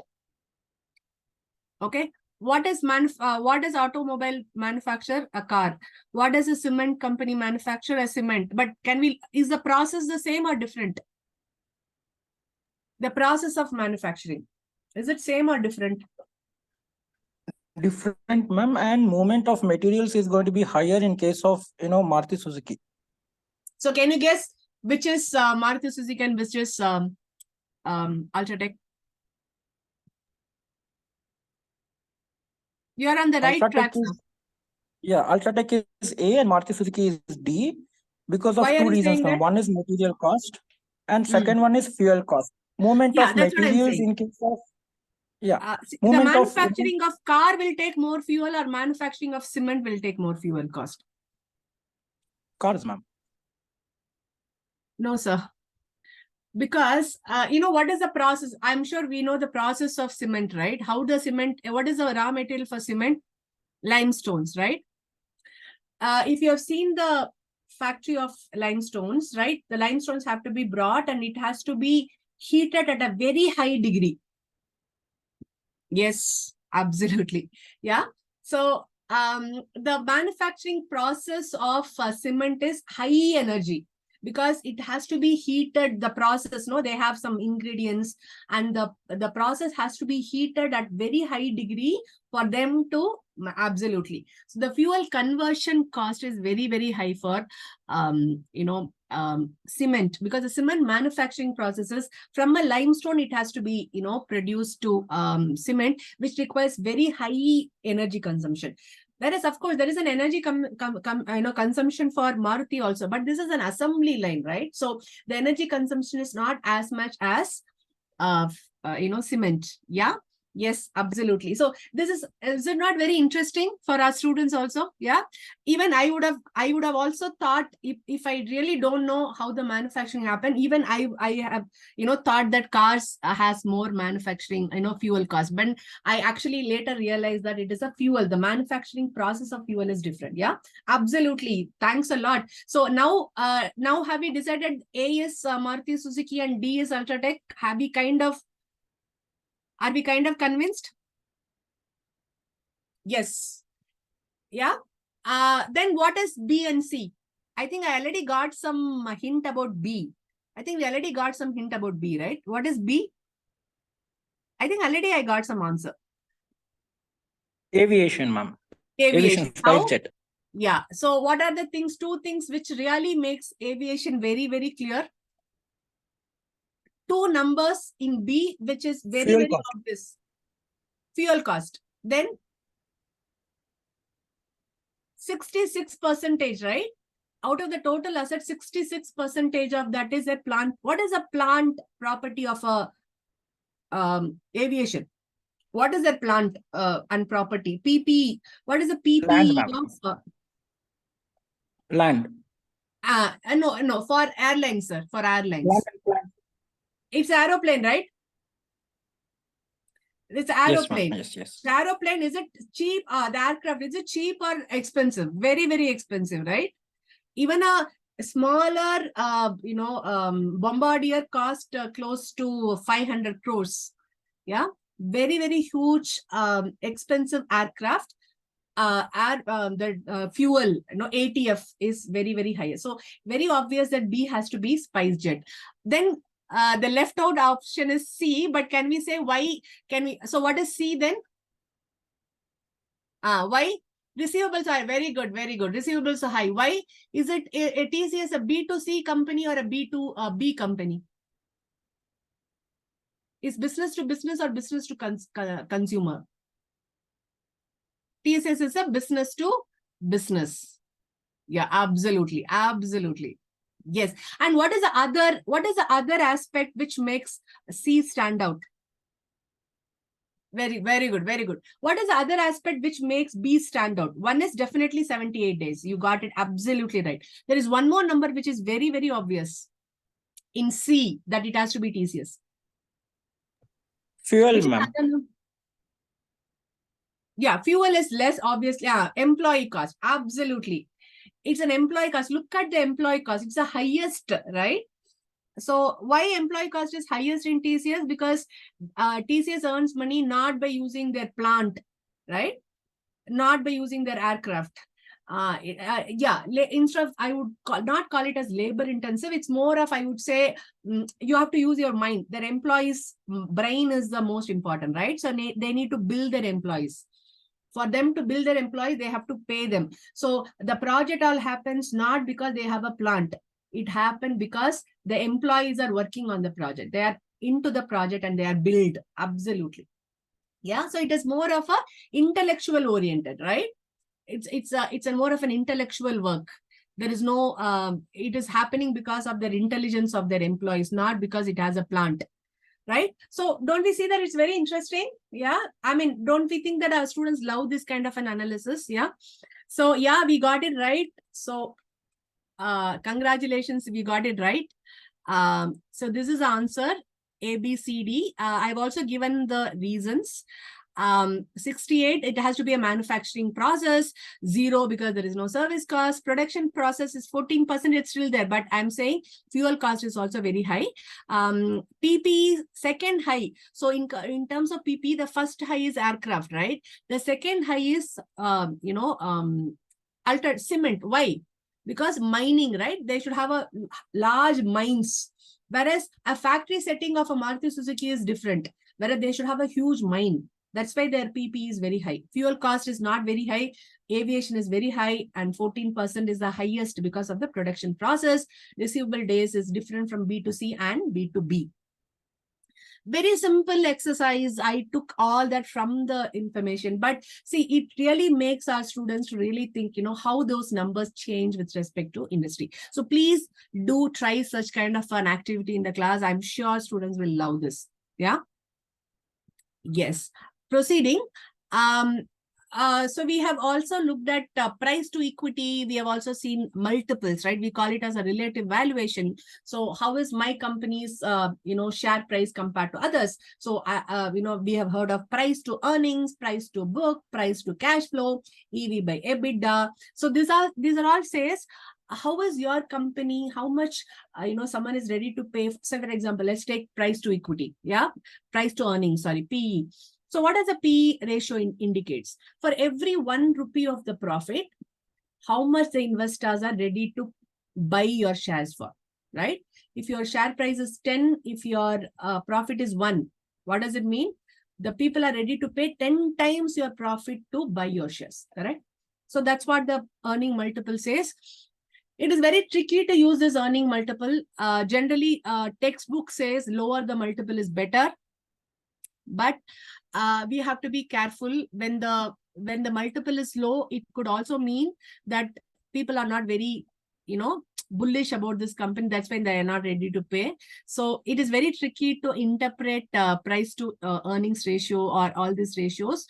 S3: Okay, what does automobile manufacture? A car. What does a cement company manufacture? A cement. But is the process the same or different? The process of manufacturing, is it same or different?
S4: Different, ma'am, and movement of materials is going to be higher in case of Maruti Suzuki.
S3: So can you guess which is Maruti Suzuki and which is Ultratech? You are on the right track.
S4: Yeah, Ultratech is A and Maruti Suzuki is D because of
S3: Why
S4: two
S3: are you
S4: reasons,
S3: saying
S4: ma'am.
S3: that?
S4: One is material cost and second one is fuel cost. Movement of materials in case of
S3: the manufacturing of car will take more fuel or manufacturing of cement will take more fuel cost?
S4: Cars, ma'am.
S3: No, sir. Because what is the process? I'm sure we know the process of cement, right? What is the raw material for cement? Limestones, right? If you have seen the factory of limestones, right? The limestones have to be brought and it has to be heated at a very high degree. Yes, absolutely. Yeah. So the manufacturing process of cement is high energy because it has to be heated. The process, they have some ingredients and the process has to be heated at very high degree for them to absolutely. So the fuel conversion cost is very, very high for cement, because the cement manufacturing processes from a limestone, it has to be produced to cement, which requires very high energy consumption. Whereas, of course, there is an energy consumption for Maruti also, but this is an assembly line, right? So the energy consumption is not as much as cement. Yeah. Yes, absolutely. So this is it not very interesting for our students also? Yeah. Even I would have also thought, if I really don't know how the manufacturing happened, even I have thought that cars has more manufacturing fuel cost, but I actually later realized that it is a fuel. The manufacturing process of fuel is different. Yeah, absolutely. Thanks a lot. So now have we decided A is Maruti Suzuki and D is Ultratech? Are we kind of convinced? Yes. Yeah. Then what is B and C? I think I already got some hint about B. I think we already got some hint about B, right? What is B? I think already I got some answer.
S4: Aviation, ma'am.
S3: Aviation.
S4: SpiceJet.
S3: Yeah. So what are the two things which really makes aviation very, very clear? Two numbers in B, which is very, very obvious. Fuel cost. Then 66%, right? Out of the total asset, 66% of that is a plant. What is a plant property of a aviation? What is their plant and property? PPE. What is the
S4: Land,
S3: PPE
S4: ma'am.
S3: of
S4: Land.
S3: no, for airlines, sir. For airlines.
S4: Land and plant.
S3: It's aeroplane, right? It's
S4: Yes, ma'am.
S3: aeroplane.
S4: Yes, yes.
S3: The aeroplane, is it cheap? The aircraft, is it cheap or expensive? Very, very expensive, right? Even a smaller, bombardier cost close to 500 crores. Yeah, very, very huge, expensive aircraft. The fuel, ATF is very, very high. So very obvious that B has to be SpiceJet. Then the left out option is C, but can we say why? So what is C then? Why? Receivables are very good, very good. Receivables are high. Why is it a TCS a B2C company or a B2B company? Is business to business or business to consumer? TCS is a business to business. Yeah, absolutely, absolutely. Yes. And what is the other aspect which makes C stand out? Very, very good, very good. What is the other aspect which makes B stand out? One is definitely 78 days. You got it absolutely right. There is one more number which is very, very obvious in C, that it has to be TCS.
S4: Fuel, ma'am.
S3: Yeah, fuel is less, obviously. Employee cost, absolutely. It's an employee cost. Look at the employee cost. It's the highest, right? So why employee cost is highest in TCS? Because TCS earns money not by using their plant, right? Not by using their aircraft. Instead of, I would not call it as labor intensive. It's more of, I would say, you have to use your mind. Their employees' brain is the most important, right? So they need to build their employees. For them to build their employees, they have to pay them. So the project all happens not because they have a plant. It happened because the employees are working on the project. They are into the project and they are built. Absolutely. Yeah. So it is more of a intellectual oriented, right? It's a more of an intellectual work. There is no, it is happening because of their intelligence of their employees, not because it has a plant. Right? So don't we see that it's very interesting? Yeah. I mean, don't we think that our students love this kind of an analysis? Yeah. So yeah, we got it right. So congratulations, we got it right. So this is the answer, A, B, C, D. I've also given the reasons. 68, it has to be a manufacturing process. 0 because there is no service cost. Production process is 14%, it's still there, but I'm saying fuel cost is also very high. PP second high. So in terms of PP, the first high is aircraft, right? The second high is altered cement. Why? Because mining, right? They should have a large mines, whereas a factory setting of a Maruti Suzuki is different, whereas they should have a huge mine. That's why their PP is very high. Fuel cost is not very high. Aviation is very high, and 14% is the highest because of the production process. Receivable days is different from B2C and B2B. Very simple exercise. I took all that from the information, but see, it really makes our students to really think, how those numbers change with respect to industry. So please do try such kind of an activity in the class. I'm sure students will love this. Yeah. Yes. Proceeding. So we have also looked at price to equity. We have also seen multiples, right? We call it as a relative valuation. So how is my company's, share price compared to others? So, we have heard of price to earnings, price to book, price to cash flow, EV by EBITDA. So these are all says, how is your company, how much, someone is ready to pay. So for example, let's take price to equity. Yeah. Price to earnings, sorry, PE. So what does a PE ratio indicates? For every 1 rupee of the profit, how much the investors are ready to buy your shares for, right? If your share price is 10, if your profit is 1, what does it mean? The people are ready to pay 10 times your profit to buy your shares, correct? So that's what the earning multiple says. It is very tricky to use this earning multiple. Generally, textbook says lower the multiple is better. But we have to be careful. When the multiple is low, it could also mean that people are not very, bullish about this company. That's why they are not ready to pay. So it is very tricky to interpret price to earnings ratio or all these ratios.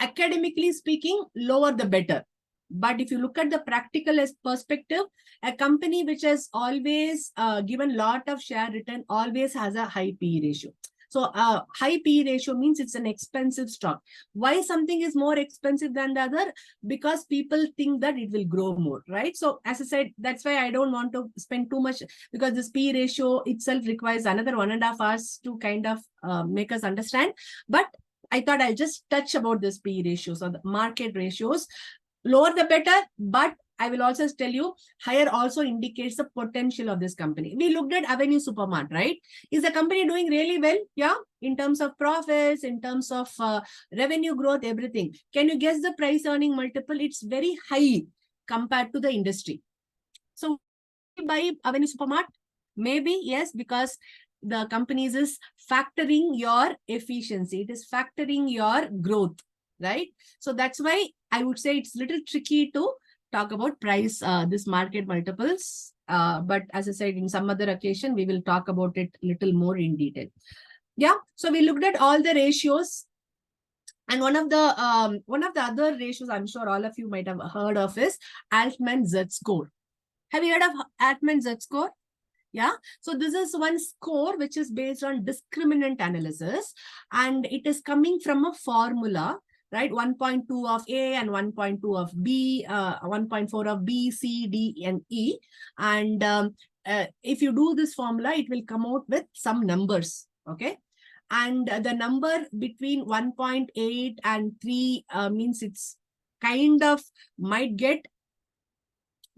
S3: Academically speaking, lower the better. But if you look at the practical perspective, a company which has always given lot of share return always has a high PE ratio. So high PE ratio means it's an expensive stock. Why something is more expensive than the other? Because people think that it will grow more, right? So as I said, that's why I don't want to spend too much, because this PE ratio itself requires another 1.5 hours to kind of make us understand. But I thought I'll just touch about this PE ratios or the market ratios. Lower the better, but I will also tell you, higher also indicates the potential of this company. We looked at Avenue Supermart, right? Is the company doing really well? Yeah, in terms of profits, in terms of revenue growth, everything. Can you guess the price earning multiple? It's very high compared to the industry. So buy Avenue Supermart? Maybe, yes, because the companies is factoring your efficiency. It is factoring your growth, right? So that's why I would say it's a little tricky to talk about price, this market multiples. But as I said, in some other occasion, we will talk about it a little more in detail. Yeah, so we looked at all the ratios. And one of the other ratios I'm sure all of you might have heard of is Altman Z-score. Have you heard of Altman Z-score? Yeah, so this is one score which is based on discriminant analysis, and it is coming from a formula, right? 1.2 of A and 1.2 of B, 1.4 of B, C, D, and E. And if you do this formula, it will come out with some numbers, okay? And the number between 1.8 and 3 means it's kind of might get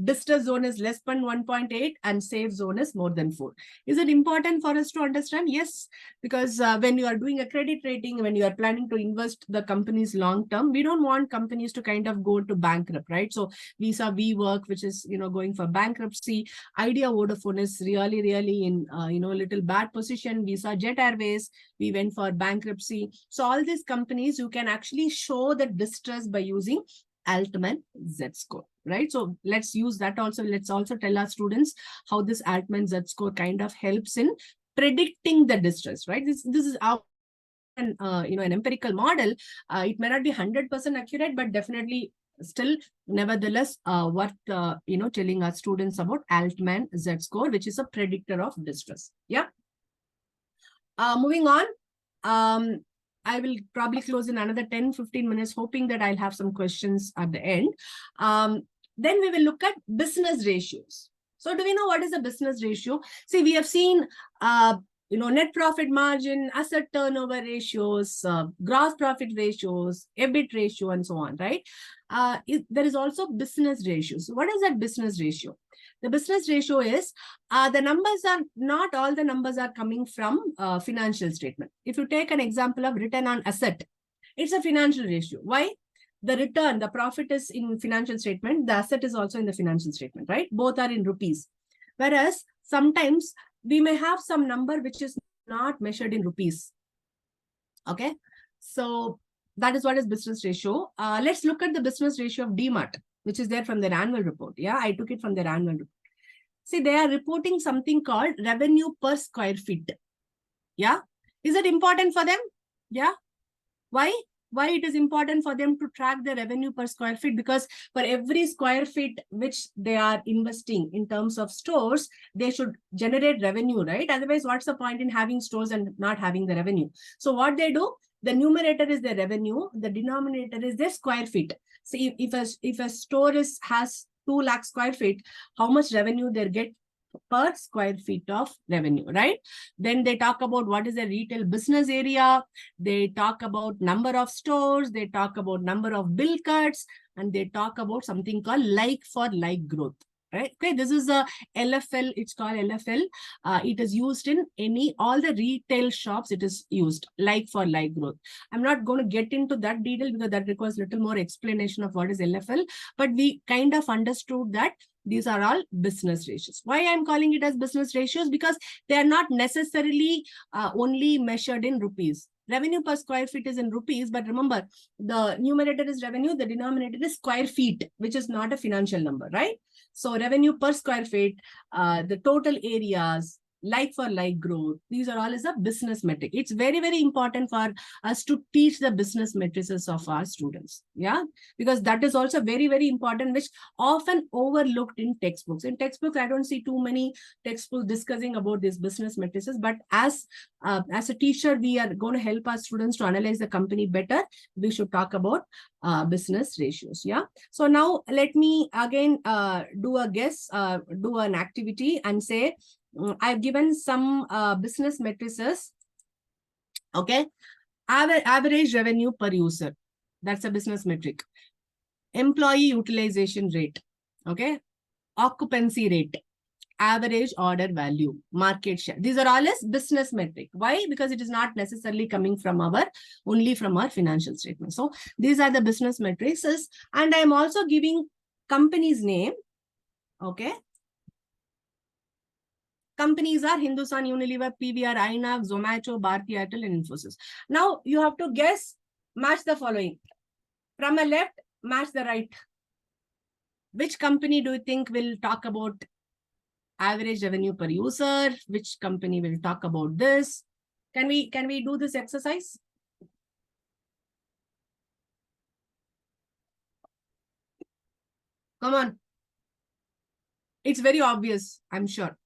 S3: distress zone is less than 1.8 and safe zone is more than 4. Is it important for us to understand? Yes, because when you are doing a credit rating, when you are planning to invest the companies long term, we don't want companies to kind of go to bankrupt, right? So Visa WeWork, which is going for bankruptcy. Idea Vodafone is really in a little bad position. Visa Jet Airways, we went for bankruptcy. So all these companies, you can actually show the distress by using Altman Z-score, right? So let's use that also. Let's also tell our students how this Altman Z-score kind of helps in predicting the distress, right? This is our an empirical model. It may not be 100% accurate, but definitely still nevertheless worth telling our students about Altman Z-score, which is a predictor of distress. Yeah. Moving on. I will probably close in another 10-15 minutes, hoping that I'll have some questions at the end. Then we will look at business ratios. So do we know what is a business ratio? See, we have seen, net profit margin, asset turnover ratios, gross profit ratios, EBIT ratio, and so on, right? There is also business ratios. What is that business ratio? The business ratio is the numbers are not all the numbers are coming from financial statement. If you take an example of return on asset, it's a financial ratio. Why? The return, the profit is in financial statement. The asset is also in the financial statement, right? Both are in rupees. Whereas sometimes we may have some number which is not measured in rupees. Okay. So that is what is business ratio. Let's look at the business ratio of DMart, which is there from their annual report. Yeah, I took it from their annual report. See, they are reporting something called revenue per square feet. Yeah. Is it important for them? Yeah. Why? Why it is important for them to track the revenue per square feet? Because for every square feet which they are investing in terms of stores, they should generate revenue, right? Otherwise, what's the point in having stores and not having the revenue? So what they do, the numerator is their revenue, the denominator is their square feet. So if a store has 2 lakh square feet, how much revenue they get per square feet of revenue, right? Then they talk about what is the retail business area. They talk about number of stores. They talk about number of bill cuts, and they talk about something called like for like growth. Right? Okay, this is a LFL. It's called LFL. It is used in all the retail shops. It is used like for like growth. I'm not going to get into that detail because that requires a little more explanation of what is LFL. But we kind of understood that these are all business ratios. Why I'm calling it as business ratios? Because they are not necessarily only measured in rupees. Revenue per square feet is in rupees, but remember, the numerator is revenue, the denominator is square feet, which is not a financial number, right? So revenue per square feet, the total areas, like for like growth, these are all as a business metric. It's very, very important for us to teach the business matrices of our students. Yeah, because that is also very, very important, which often overlooked in textbooks. In textbooks, I don't see too many textbooks discussing about these business matrices, but as a teacher, we are going to help our students to analyze the company better. We should talk about business ratios. Yeah. So now let me again do a guess, do an activity and say, I've given some business matrices. Okay. Average revenue per user. That's a business metric. Employee utilization rate. Okay. Occupancy rate. Average order value, market share. These are all as business metric. Why? Because it is not necessarily coming from only from our financial statement. So these are the business metrics. And I am also giving company's name. Okay. Companies are Hindustan Unilever, PVR, INAG, Zomato, Bharti Airtel, and Infosys. Now you have to guess, match the following. From a left, match the right. Which company do you think will talk about average revenue per user? Which company will talk about this? Can we do this exercise? Come on. It's very obvious, I'm sure.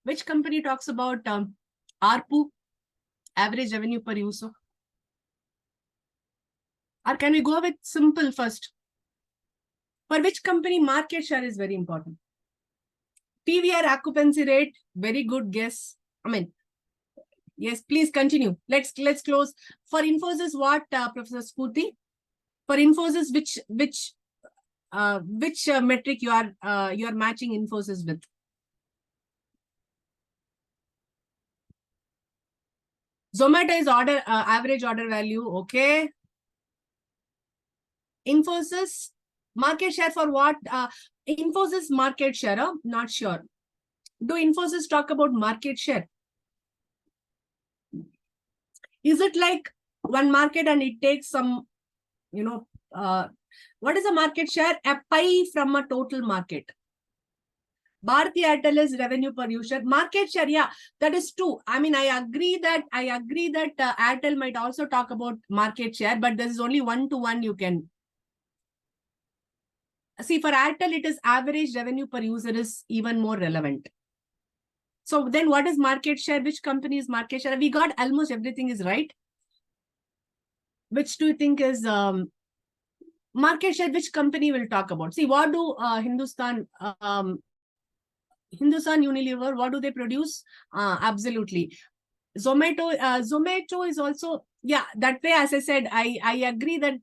S3: Which company talks about ARPU, average revenue per user? Or can we go with simple first? For which company market share is very important? PVR occupancy rate, very good guess. I mean, yes, please continue. Let's close. For Infosys, what, Professor Spurti? For Infosys, which metric you are matching Infosys with? Zomato is average order value. Okay. Infosys market share for what? Infosys market share. Not sure. Do Infosys talk about market share? Is it like one market and it takes some, what is a market share? A pie from a total market. Bharti Airtel is revenue per user. Market share, yeah, that is true. I mean, I agree that Airtel might also talk about market share, but this is only one-to-one you can. See, for Airtel, it is average revenue per user is even more relevant. So then what is market share? Which company is market share? We got almost everything is right. Which do you think is market share? Which company will talk about? See, what do Hindustan Unilever, what do they produce? Absolutely. Zomato is also, yeah, that way, as I said, I agree that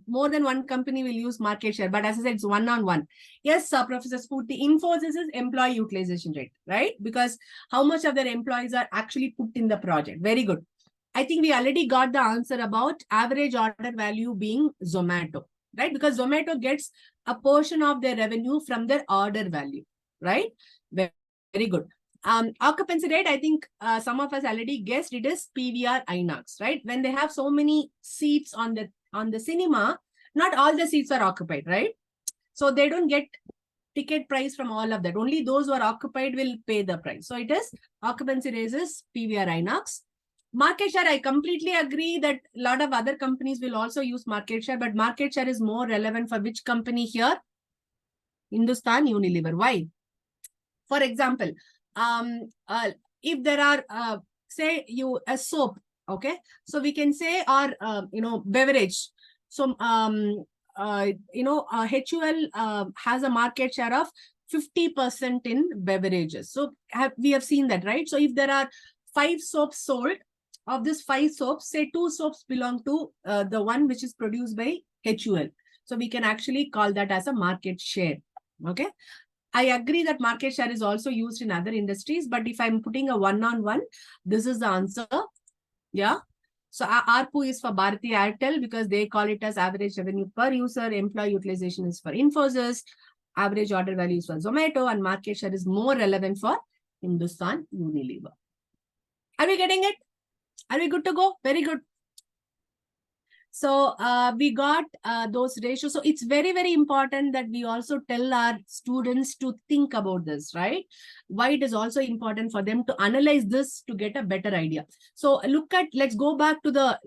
S3: more than one company will use market share, but as I said, it's one-on-one. Yes, Professor Spurti, Infosys is employee utilization rate, right? Because how much of their employees are actually put in the project? Very good. I think we already got the answer about average order value being Zomato, right? Because Zomato gets a portion of their revenue from their order value, right? Very, very good. Occupancy rate, I think some of us already guessed it is PVR INOX, right? When they have so many seats on the cinema, not all the seats are occupied, right? So they don't get ticket price from all of that. Only those who are occupied will pay the price. So it is occupancy raises PVR INOX. Market share, I completely agree that a lot of other companies will also use market share, but market share is more relevant for which company here? Hindustan Unilever. Why? For example, if there are, say a soap, okay? So we can say, or, beverage. So, HUL has a market share of 50% in beverages. So we have seen that, right? So if there are 5 soaps sold, of this 5 soaps, say 2 soaps belong to the one which is produced by HUL. So we can actually call that as a market share. Okay. I agree that market share is also used in other industries, but if I'm putting a one-on-one, this is the answer. Yeah. So ARPU is for Bharti Airtel because they call it as average revenue per user. Employee utilization is for Infosys. Average order value is for Zomato, and market share is more relevant for Hindustan Unilever. Are we getting it? Are we good to go? Very good. So we got those ratios. So it's very, very important that we also tell our students to think about this, right? Why it is also important for them to analyze this to get a better idea. So let's go back to the,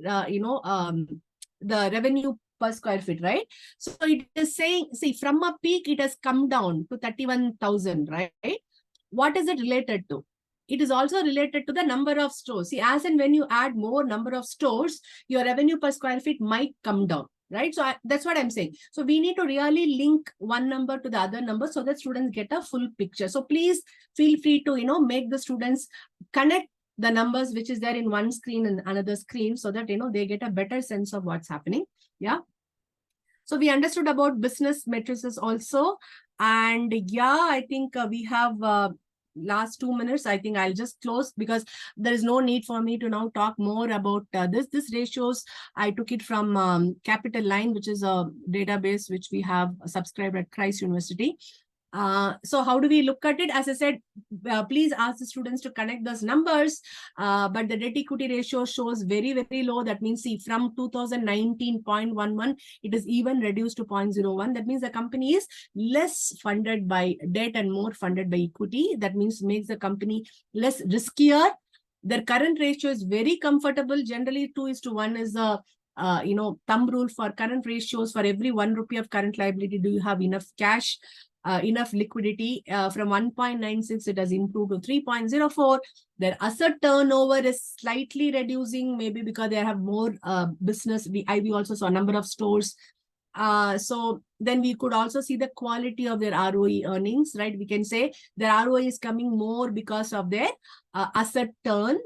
S3: the revenue per square feet, right? So it is saying, see, from a peak, it has come down to 31,000, right? What is it related to? It is also related to the number of stores. See, as and when you add more number of stores, your revenue per square feet might come down, right? So that's what I'm saying. So we need to really link one number to the other number so that students get a full picture. So please feel free to, make the students connect the numbers which is there in one screen and another screen so that, they get a better sense of what's happening. Yeah. So we understood about business matrices also. And yeah, I think we have last 2 minutes. I think I'll just close because there is no need for me to now talk more about this. This ratios, I took it from Capital Line, which is a database which we have subscribed at Christ University. So how do we look at it? As I said, please ask the students to connect those numbers. But the debt equity ratio shows very, very low. That means, see, from 2019, 0.11, it is even reduced to 0.01. That means the company is less funded by debt and more funded by equity. That means makes the company less riskier. Their current ratio is very comfortable. Generally, 2:1 is a thumb rule for current ratios. For every 1 rupee of current liability, do you have enough cash? Enough liquidity. From 1.96, it has improved to 3.04. Their asset turnover is slightly reducing, maybe because they have more business. We also saw a number of stores. So then we could also see the quality of their ROE earnings, right? We can say their ROE is coming more because of their asset turn.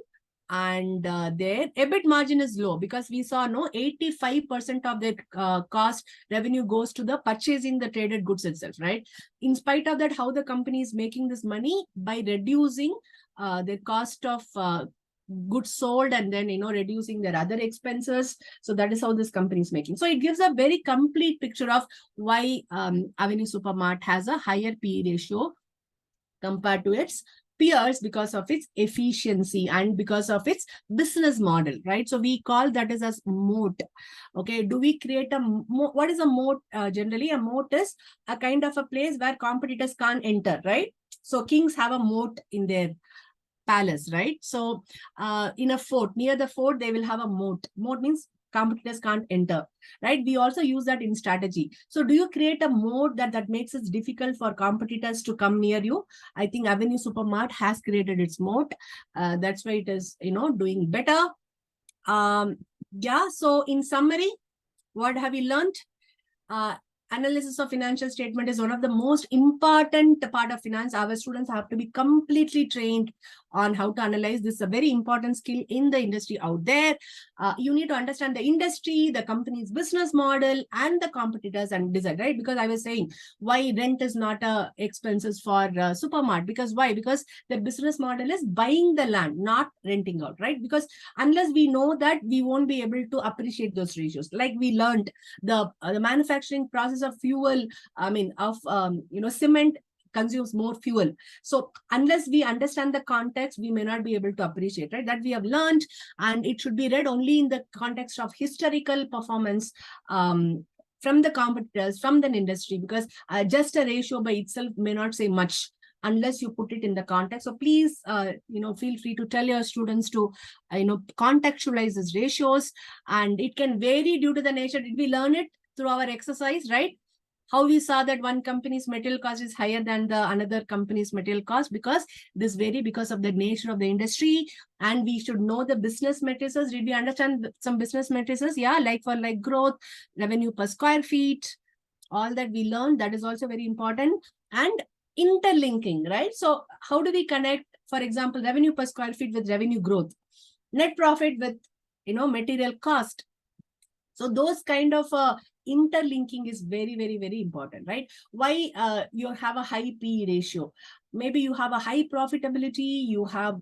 S3: And their EBIT margin is low because we saw 85% of their cost revenue goes to the purchasing the traded goods itself, right? In spite of that, how the company is making this money by reducing the cost of goods sold and then reducing their other expenses. So that is how this company is making. So it gives a very complete picture of why Avenue Supermart has a higher PE ratio compared to its peers because of its efficiency and because of its business model, right? So we call that as moat. Okay, do we create a moat? What is a moat? Generally, a moat is a kind of a place where competitors can't enter, right? So kings have a moat in their palace, right? So in a fort, near the fort, they will have a moat. Moat means competitors can't enter, right? We also use that in strategy. So do you create a moat that makes it difficult for competitors to come near you? I think Avenue Supermart has created its moat. That's why it is, doing better. Yeah. So in summary, what have we learned? Analysis of financial statement is one of the most important part of finance. Our students have to be completely trained on how to analyze. This is a very important skill in the industry out there. You need to understand the industry, the company's business model, and the competitors and decide, right? Because I was saying why rent is not expenses for Supermart. Because why? Because the business model is buying the land, not renting out, right? Because unless we know that, we won't be able to appreciate those ratios. Like we learned the manufacturing process of fuel, cement consumes more fuel. So unless we understand the context, we may not be able to appreciate, right? That we have learned, and it should be read only in the context of historical performance from the competitors, from the industry, because just a ratio by itself may not say much unless you put it in the context. So please, feel free to tell your students to, contextualize these ratios, and it can vary due to the nature. Did we learn it through our exercise, right? How we saw that one company's material cost is higher than the another company's material cost, because this vary because of the nature of the industry. And we should know the business matrices. Did we understand some business matrices? Yeah, like for like growth, revenue per square feet, all that we learned, that is also very important. And interlinking, right? So how do we connect, for example, revenue per square feet with revenue growth, net profit with, material cost? So those kind of interlinking is very, very, very important, right? Why you have a high PE ratio? Maybe you have a high profitability, you have,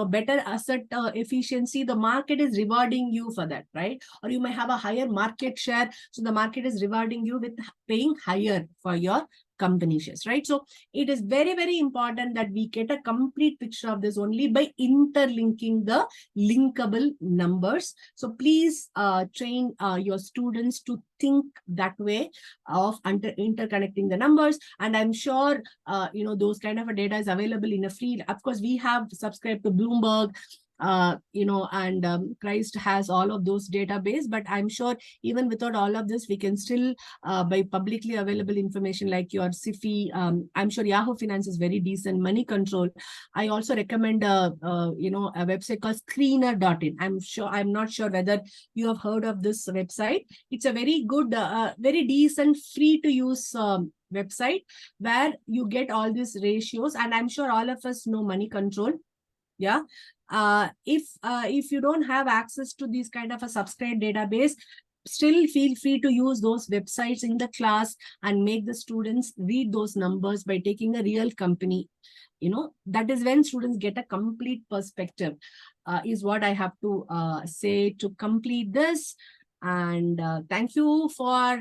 S3: better asset efficiency. The market is rewarding you for that, right? Or you may have a higher market share. So the market is rewarding you with paying higher for your company shares, right? So it is very, very important that we get a complete picture of this only by interlinking the linkable numbers. So please train your students to think that way of interconnecting the numbers. And I'm sure, those kind of a data is available in a free, of course, we have subscribed to Bloomberg, and Christ has all of those database, but I'm sure even without all of this, we can still, by publicly available information like your SIFI, I'm sure Yahoo Finance is very decent, Money Control. I also recommend, a website called screener.in. I'm not sure whether you have heard of this website. It's a very good, very decent, free to use website where you get all these ratios. And I'm sure all of us know Money Control. Yeah. If you don't have access to this kind of a subscribed database, still feel free to use those websites in the class and make the students read those numbers by taking a real company. That is when students get a complete perspective, is what I have to say to complete this. And thank you for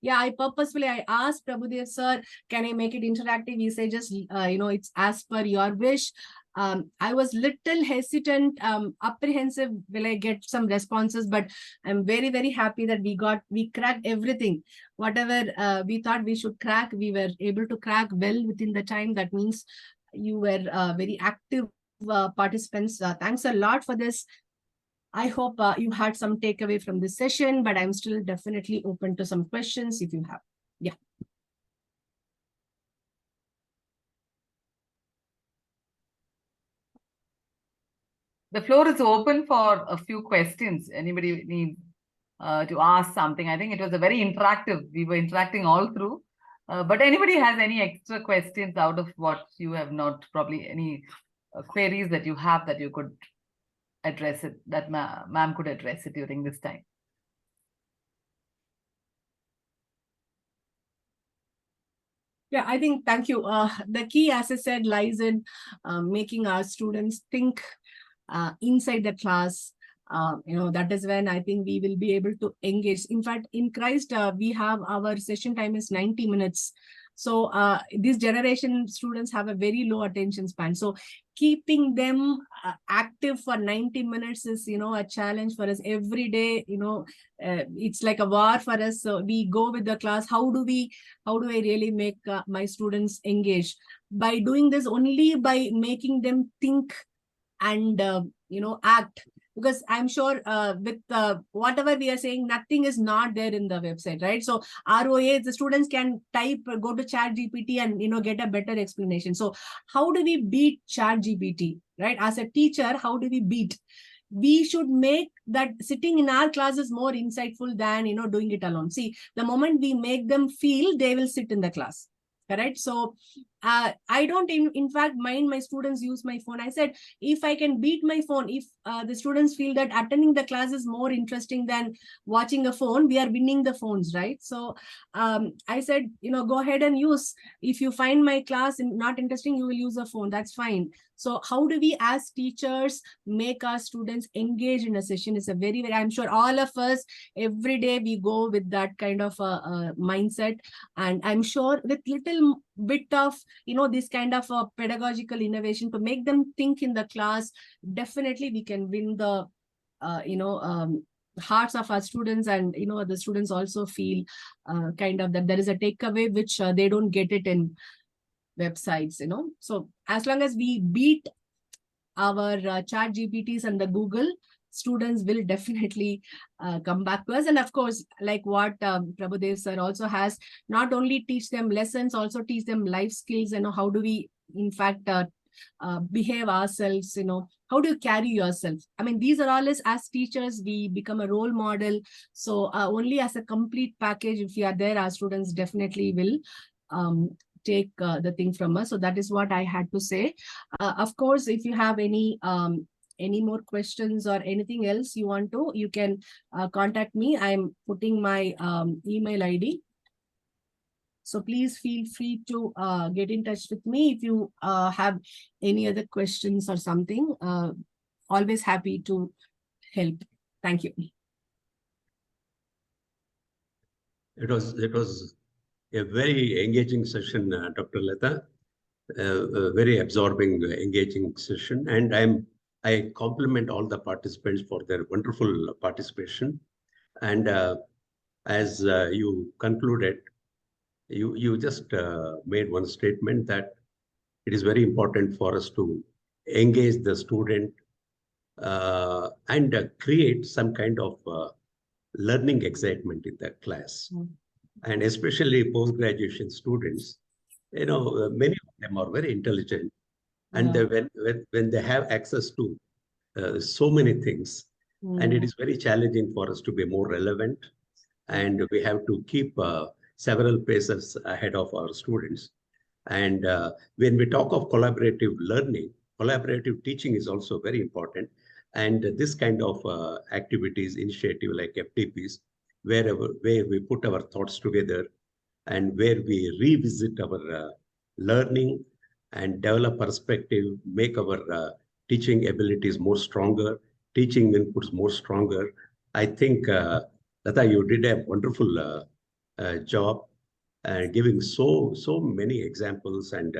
S3: I asked Prabhu Dev sir, can I make it interactive? He said just it's as per your wish. I was little hesitant, apprehensive, will I get some responses, but I'm very, very happy that we cracked everything. Whatever we thought we should crack, we were able to crack well within the time. That means you were very active participants. Thanks a lot for this. I hope you had some takeaway from this session, but I'm still definitely open to some questions if you have. Yeah.
S1: The floor is open for a few questions. Anybody needs to ask something? I think it was a very interactive. We were interacting all through. But anybody has any extra questions out of what you have not, probably any queries that you have that you could address it, that ma'am could address it during this time?
S3: Yeah, I think, thank you. The key, as I said, lies in making our students think inside the class. That is when I think we will be able to engage. In fact, in Christ, we have our session time is 90 minutes. So this generation students have a very low attention span. So keeping them active for 90 minutes is, a challenge for us every day. It's like a war for us. So we go with the class. How do I really make my students engage? By doing this only by making them think and act, because I'm sure with whatever we are saying, nothing is not there in the website, right? So ROA, the students can type, go to ChatGPT and get a better explanation. So how do we beat ChatGPT, right? As a teacher, how do we beat? We should make that sitting in our classes more insightful than doing it alone. See, the moment we make them feel, they will sit in the class. Correct. So I don't in fact mind my students use my phone. I said, if I can beat my phone, if the students feel that attending the class is more interesting than watching a phone, we are winning the phones, right? So I said, go ahead and use. If you find my class not interesting, you will use a phone. That's fine. So how do we as teachers make our students engage in a session is a very, very, I'm sure all of us, every day we go with that kind of a mindset. And I'm sure with little bit of, this kind of a pedagogical innovation to make them think in the class, definitely we can win the, hearts of our students. And, the students also feel kind of that there is a takeaway, which they don't get it in websites, So as long as we beat our chat GPTs and the Google, students will definitely come back to us. And of course, like what Prabhu Dev sir also has, not only teach them lessons, also teach them life skills, how do we, in fact, behave ourselves, how do you carry yourself? I mean, these are all as teachers, we become a role model. So only as a complete package, if we are there, our students definitely will take the thing from us. So that is what I had to say. Of course, if you have any more questions or anything else you want to, you can contact me. I'm putting my email ID. So please feel free to get in touch with me if you have any other questions or something. Always happy to help. Thank you.
S2: It was a very engaging session, Dr. Latha. A very absorbing, engaging session. And I compliment all the participants for their wonderful participation. And as you concluded, you just made one statement that it is very important for us to engage the student and create some kind of learning excitement in that class. And especially post-graduation students, many of them are very intelligent. And when they have access to so many things, and it is very challenging for us to be more relevant, and we have to keep several paces ahead of our students. And when we talk of collaborative learning, collaborative teaching is also very important. And this kind of activities, initiative like FTPs, where we put our thoughts together and where we revisit our learning and develop perspective, make our teaching abilities more stronger, teaching inputs more stronger. I think, Latha, you did a wonderful job giving so many examples, and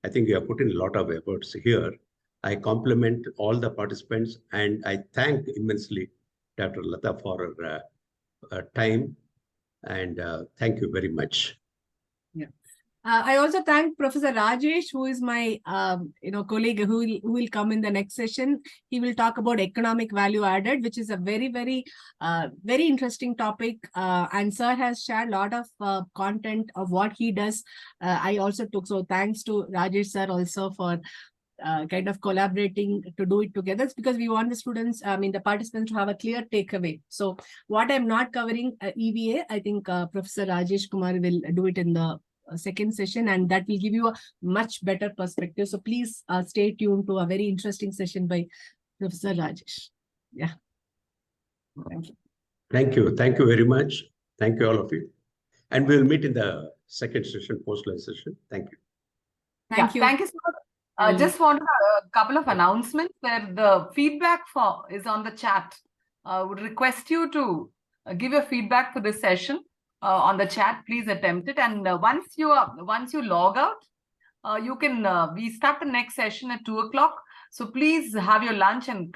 S2: I think you have put in a lot of efforts here. I compliment all the participants, and I thank immensely Dr. Latha for her time, and thank you very much.
S3: I also thank Professor Rajesh, who is my colleague who will come in the next session. He will talk about economic value added, which is a very, very interesting topic. And sir has shared a lot of content of what he does. I also took, so thanks to Rajesh sir also for kind of collaborating to do it together. It's because we want the students, the participants to have a clear takeaway. So what I'm not covering EVA, I think Professor Rajesh Kumar will do it in the second session, and that will give you a much better perspective. So please stay tuned to a very interesting session by Professor Rajesh. Yeah. Thank you.
S2: Thank you. Thank you very much. Thank you, all of you. And we'll meet in the second session, post-lunch session. Thank you.
S3: Thank you.
S1: Thank you so much. Just wanted a couple of announcements where the feedback is on the chat. Would request you to give your feedback for this session. On the chat, please attempt it. And once you log out, you can we start the next session at 2 o'clock. So please have your lunch and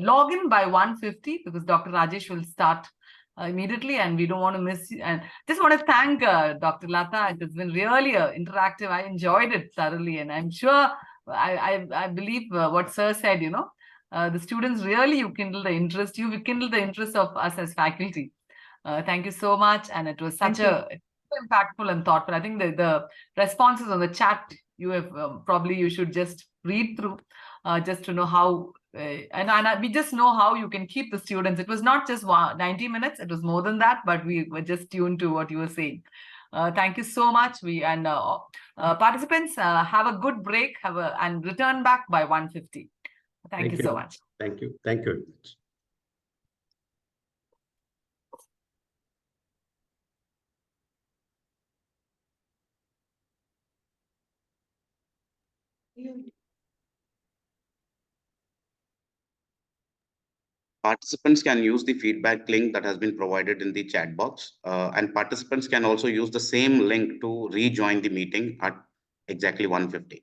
S1: log in by 1:50 because Dr. Rajesh will start immediately, and we don't want to miss you. And just want to thank Dr. Latha. It has been really interactive. I enjoyed it thoroughly, and I'm sure I believe what sir said. The students really you kindle the interest. You rekindle the interest of us as faculty. Thank you so much, and it was such impactful and thoughtful. I think the responses on the chat you have probably you should just read through just to know how and we just know how you can keep the students. It was not just 90 minutes; it was more than that. But we were just tuned to what you were saying. Thank you so much. Participants have a good break. And return back by 1:50. Thank you so much.
S2: Thank you. Thank you very much.
S5: Participants can use the feedback link that has been provided in the chat box, and participants can also use the same link to rejoin the meeting at exactly 1:50.